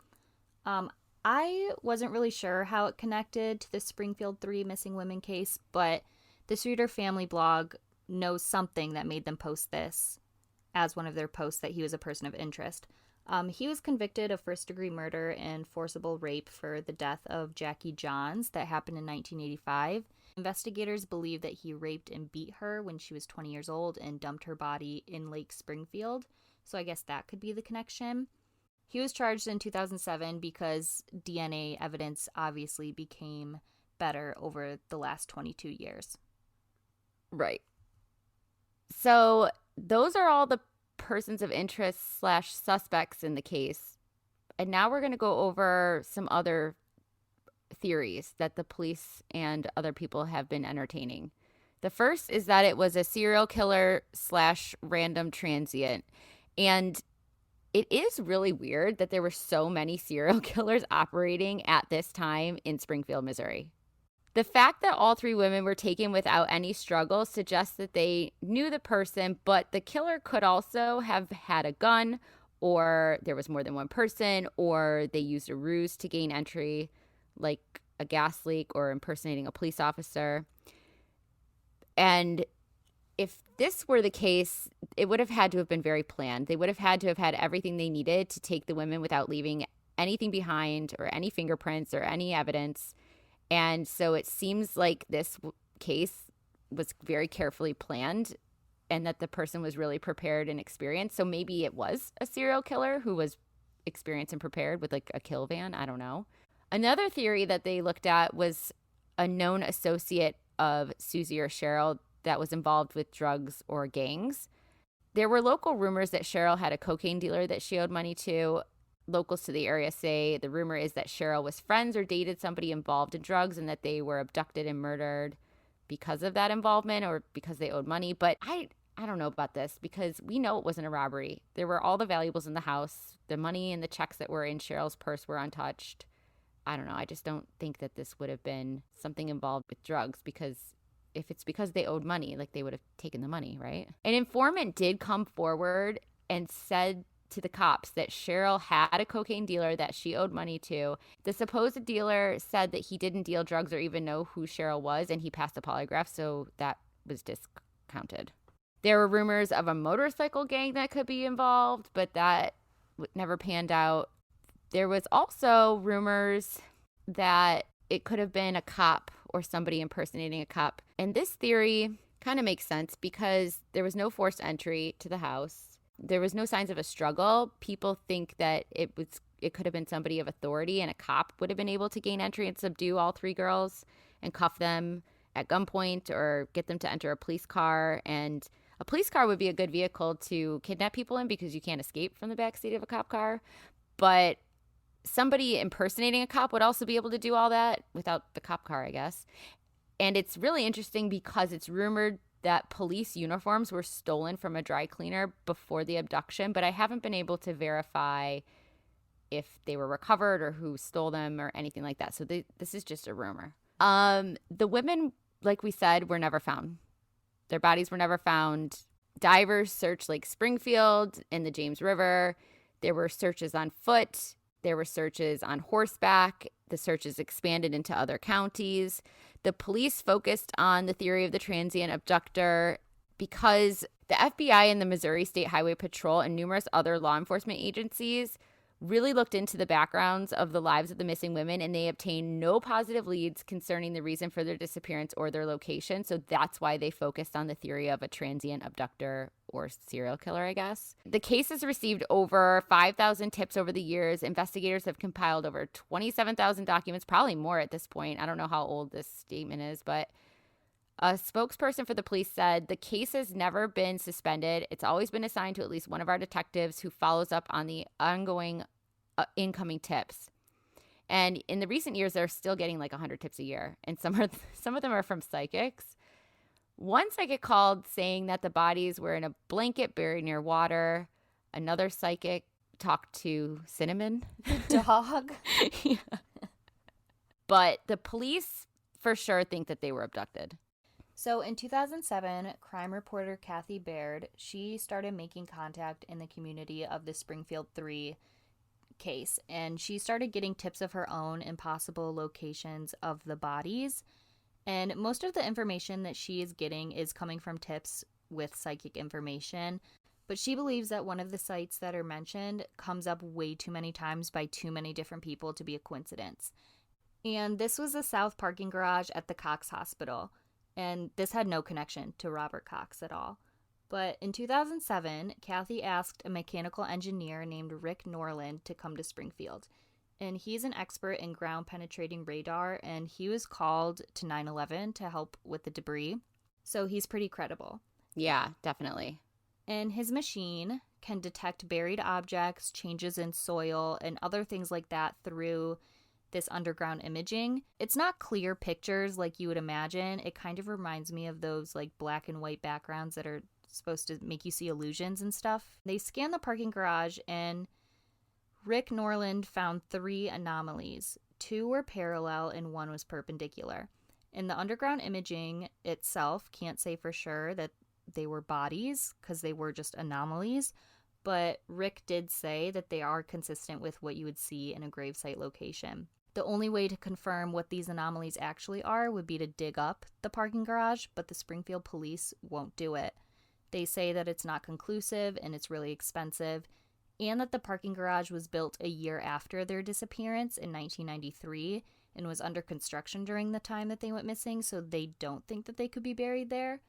I wasn't really sure how it connected to the Springfield 3 missing women case, but the Streeter family blog knows something that made them post this as one of their posts that he was a person of interest. He was convicted of first-degree murder and forcible rape for the death of Jackie Johns that happened in 1985. Investigators believe that he raped and beat her when she was 20 years old and dumped her body in Lake Springfield. So I guess that could be the connection. He was charged in 2007 because DNA evidence obviously became better over the last 22 years. Right. So those are all the persons of interest / suspects in the case. And now we're going to go over some other theories that the police and other people have been entertaining. The first is that it was a serial killer / random transient. And it is really weird that there were so many serial killers operating at this time in Springfield, Missouri. The fact that all three women were taken without any struggle suggests that they knew the person, but the killer could also have had a gun or there was more than one person, or they used a ruse to gain entry, like a gas leak or impersonating a police officer. And if this were the case, it would have had to have been very planned. They would have had to have had everything they needed to take the women without leaving anything behind or any fingerprints or any evidence. And so it seems like this case was very carefully planned and that the person was really prepared and experienced. So maybe it was a serial killer who was experienced and prepared with like a kill van. I don't know. Another theory that they looked at was a known associate of Suzie or Sherrill that was involved with drugs or gangs. There were local rumors that Sherrill had a cocaine dealer that she owed money to. Locals to the area say the rumor is that Sherrill was friends or dated somebody involved in drugs and that they were abducted and murdered because of that involvement or because they owed money. But I don't know about this because we know it wasn't a robbery. There were all the valuables in the house. The money and the checks that were in Sherrill's purse were untouched. I don't know. I just don't think that this would have been something involved with drugs because if it's because they owed money, like they would have taken the money, right? An informant did come forward and said to the cops that Sherrill had a cocaine dealer that she owed money to. The supposed dealer said that he didn't deal drugs or even know who Sherrill was, and he passed a polygraph, so that was discounted. There were rumors of a motorcycle gang that could be involved, but that never panned out. There was also rumors that it could have been a cop or somebody impersonating a cop. And this theory kind of makes sense because there was no forced entry to the house. There was no signs of a struggle. People think that it could have been somebody of authority and a cop would have been able to gain entry and subdue all three girls and cuff them at gunpoint or get them to enter a police car. And a police car would be a good vehicle to kidnap people in because you can't escape from the backseat of a cop car. But somebody impersonating a cop would also be able to do all that without the cop car, I guess. And it's really interesting because it's rumored that police uniforms were stolen from a dry cleaner before the abduction, but I haven't been able to verify if they were recovered or who stole them or anything like that. So this is just a rumor. The women, like we said, were never found. Their bodies were never found. Divers searched Lake Springfield and the James River. There were searches on foot. There were searches on horseback. The searches expanded into other counties. The police focused on the theory of the transient abductor because the FBI and the Missouri State Highway Patrol and numerous other law enforcement agencies really looked into the backgrounds of the lives of the missing women, and they obtained no positive leads concerning the reason for their disappearance or their location. So that's why they focused on the theory of a transient abductor or serial killer, I guess. The case has received over 5,000 tips over the years. Investigators have compiled over 27,000 documents, probably more at this point. I don't know how old this statement is, but a spokesperson for the police said the case has never been suspended. It's always been assigned to at least one of our detectives who follows up on the ongoing incoming tips. And in the recent years, they're still getting like 100 tips a year. And some of them are from psychics. One psychic called saying that the bodies were in a blanket buried near water. Another psychic talked to Cinnamon. The dog? Yeah. But the police for sure think that they were abducted. So in 2007, crime reporter Kathy Baird, she started making contact in the community of the Springfield 3 case, and she started getting tips of her own and possible locations of the bodies. And most of the information that she is getting is coming from tips with psychic information, but she believes that one of the sites that are mentioned comes up way too many times by too many different people to be a coincidence. And this was the south parking garage at the Cox Hospital. And this had no connection to Robert Cox at all. But in 2007, Kathy asked a mechanical engineer named Rick Norland to come to Springfield. And he's an expert in ground-penetrating radar, and he was called to 9/11 to help with the debris. So he's pretty credible. Yeah, definitely. And his machine can detect buried objects, changes in soil, and other things like that through this underground imaging. It's not clear pictures like you would imagine. It kind of reminds me of those like black and white backgrounds that are supposed to make you see illusions and stuff. They scanned the parking garage, and Rick Norland found 3 anomalies. 2 were parallel and 1 was perpendicular. And the underground imaging itself can't say for sure that they were bodies because they were just anomalies, but Rick did say that they are consistent with what you would see in a gravesite location. The only way to confirm what these anomalies actually are would be to dig up the parking garage, but the Springfield police won't do it. They say that it's not conclusive and it's really expensive, and that the parking garage was built a year after their disappearance in 1993 and was under construction during the time that they went missing, so they don't think that they could be buried there.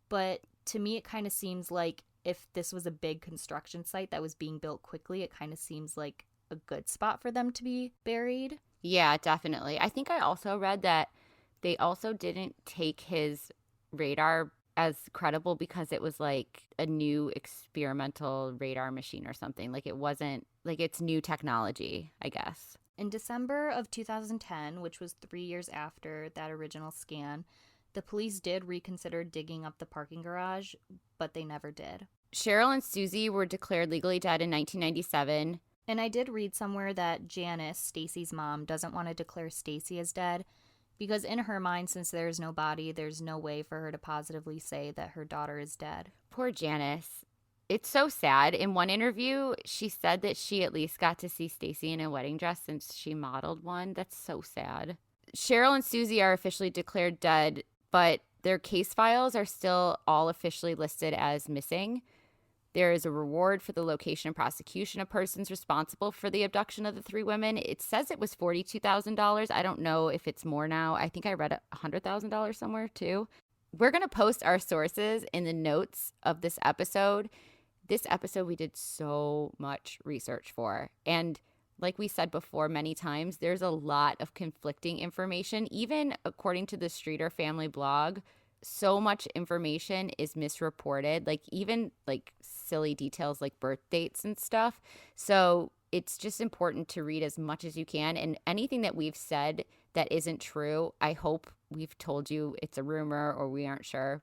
But to me, it kind of seems like if this was a big construction site that was being built quickly, it kind of seems like a good spot for them to be buried. Yeah, definitely. I think I also read that they also didn't take his radar as credible because it was like a new experimental radar machine or something. Like it wasn't, like it's new technology, I guess. In December of 2010, which was 3 years after that original scan, the police did reconsider digging up the parking garage, but they never did. Sherrill and Suzie were declared legally dead in 1997. And I did read somewhere that Janice, Stacy's mom, doesn't want to declare Stacy as dead because in her mind, since there is no body, there's no way for her to positively say that her daughter is dead. Poor Janice. It's so sad. In one interview, she said that she at least got to see Stacy in a wedding dress since she modeled one. That's so sad. Sherrill and Suzie are officially declared dead, but their case files are still all officially listed as missing. There is a reward for the location and prosecution of persons responsible for the abduction of the three women. It says it was $42,000. I don't know if it's more now. I think I read $100,000 somewhere too. We're going to post our sources in the notes of this episode. This episode we did so much research for. And like we said before many times, there's a lot of conflicting information. Even according to the Streeter family blog, so much information is misreported, like even like silly details like birth dates and stuff. So it's just important to read as much as you can. And anything that we've said that isn't true, I hope we've told you it's a rumor or we aren't sure.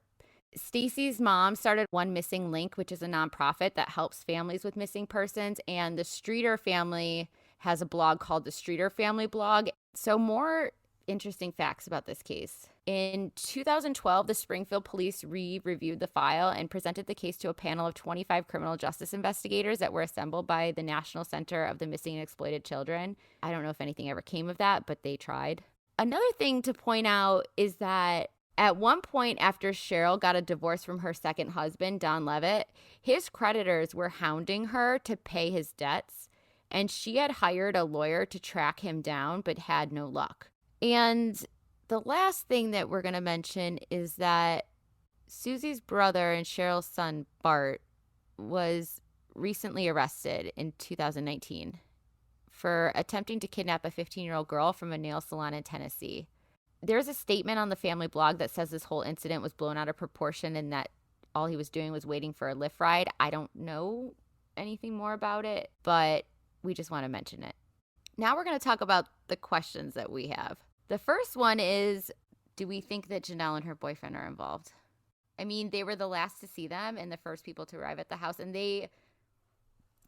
Stacy's mom started One Missing Link, which is a nonprofit that helps families with missing persons. And the Streeter family has a blog called the Streeter Family Blog. So more interesting facts about this case. In 2012, the Springfield police reviewed the file and presented the case to a panel of 25 criminal justice investigators that were assembled by the National Center of the Missing and Exploited Children. I don't know if anything ever came of that, but they tried. Another thing to point out is that at one point after Sherrill got a divorce from her second husband, Don Levitt, his creditors were hounding her to pay his debts, and she had hired a lawyer to track him down but had no luck. And the last thing that we're going to mention is that Susie's brother and Sherrill's son, Bart, was recently arrested in 2019 for attempting to kidnap a 15-year-old girl from a nail salon in Tennessee. There's a statement on the family blog that says this whole incident was blown out of proportion and that all he was doing was waiting for a Lyft ride. I don't know anything more about it, but we just want to mention it. Now we're going to talk about the questions that we have. The first one is, do we think that Janelle and her boyfriend are involved? I mean, they were the last to see them and the first people to arrive at the house, and they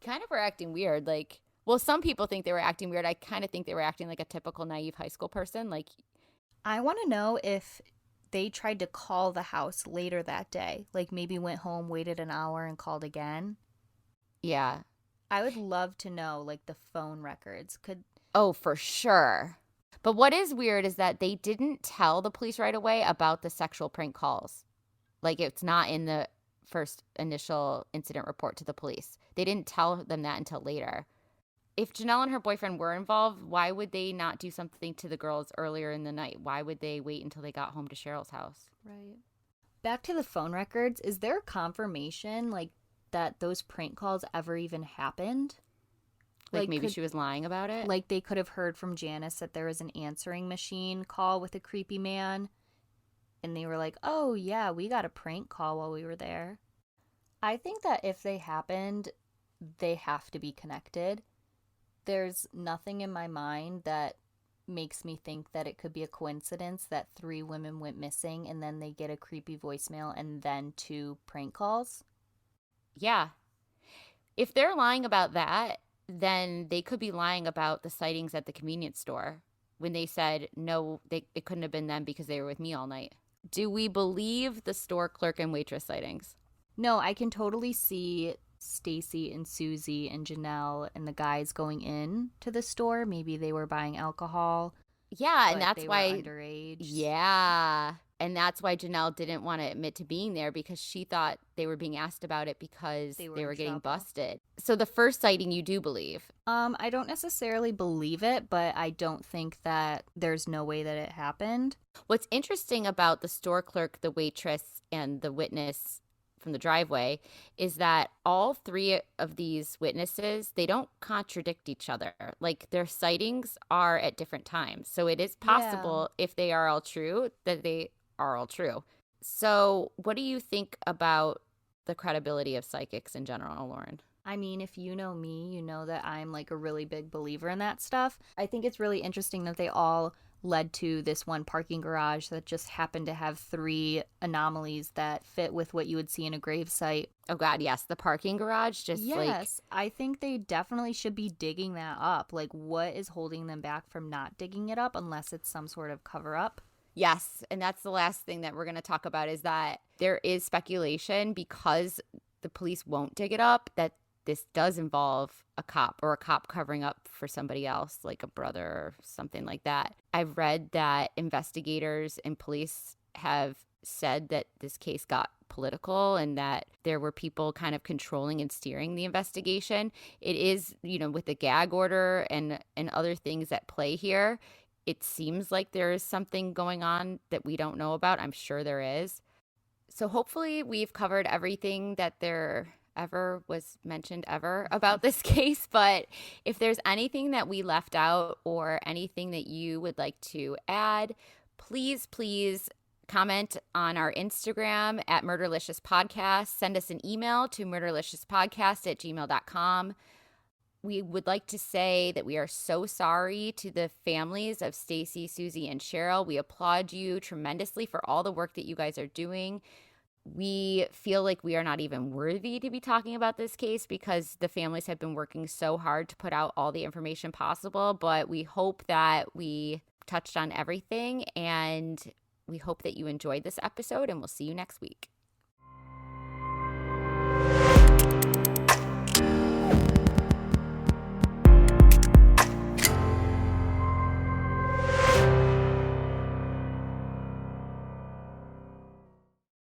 kind of were acting weird. Like, well, some people think they were acting weird. I kind of think they were acting like a typical naive high school person. Like, I want to know if they tried to call the house later that day. Like, maybe went home, waited an hour, and called again. Yeah. I would love to know, like, the phone records. Oh, for sure. But what is weird is that they didn't tell the police right away about the sexual prank calls. Like, it's not in the first initial incident report to the police. They didn't tell them that until later. If Janelle and her boyfriend were involved, why would they not do something to the girls earlier in the night? Why would they wait until they got home to Cheryl's house? Right. Back to the phone records, is there confirmation, like, that those prank calls ever even happened? Like maybe she was lying about it? Like they could have heard from Janice that there was an answering machine call with a creepy man. And they were like, oh, yeah, we got a prank call while we were there. I think that if they happened, they have to be connected. There's nothing in my mind that makes me think that it could be a coincidence that 3 women went missing and then they get a creepy voicemail and then 2 prank calls. Yeah. If they're lying about that, then they could be lying about the sightings at the convenience store when they said, no, it couldn't have been them because they were with me all night. Do we believe the store clerk and waitress sightings? No, I can totally see Stacy and Susie and Janelle and the guys going in to the store. Maybe they were buying alcohol. Yeah, but and that's they why. were underage. Yeah. And that's why Janelle didn't want to admit to being there, because she thought they were being asked about it because they were getting busted. So the first sighting you do believe? I don't necessarily believe it, but I don't think that there's no way that it happened. What's interesting about the store clerk, the waitress, and the witness from the driveway is that all three of these witnesses, they don't contradict each other. Like, their sightings are at different times. So it is possible, if they are all true, that they are all true. So what do you think about the credibility of psychics in general, Lauren? I mean, if you know me, you know that I'm like a really big believer in that stuff. I think it's really interesting that they all led to this one parking garage that just happened to have 3 anomalies that fit with what you would see in a grave site. Oh God, yes, the parking garage Yes, I think they definitely should be digging that up. Like, what is holding them back from not digging it up unless it's some sort of cover up? Yes, and that's the last thing that we're going to talk about, is that there is speculation, because the police won't dig it up, that this does involve a cop, or a cop covering up for somebody else, like a brother or something like that. I've read that investigators and police have said that this case got political and that there were people kind of controlling and steering the investigation. It is, with the gag order and other things at play here, it seems like there is something going on that we don't know about. I'm sure there is. So hopefully we've covered everything that there ever was mentioned ever about this case. But if there's anything that we left out or anything that you would like to add, please comment on our Instagram at Murderlicious Podcast. Send us an email to murderliciousPodcast@gmail.com. We would like to say that we are so sorry to the families of Stacy, Susie, and Sherrill. We applaud you tremendously for all the work that you guys are doing. We feel like we are not even worthy to be talking about this case because the families have been working so hard to put out all the information possible, but we hope that we touched on everything, and we hope that you enjoyed this episode, and we'll see you next week.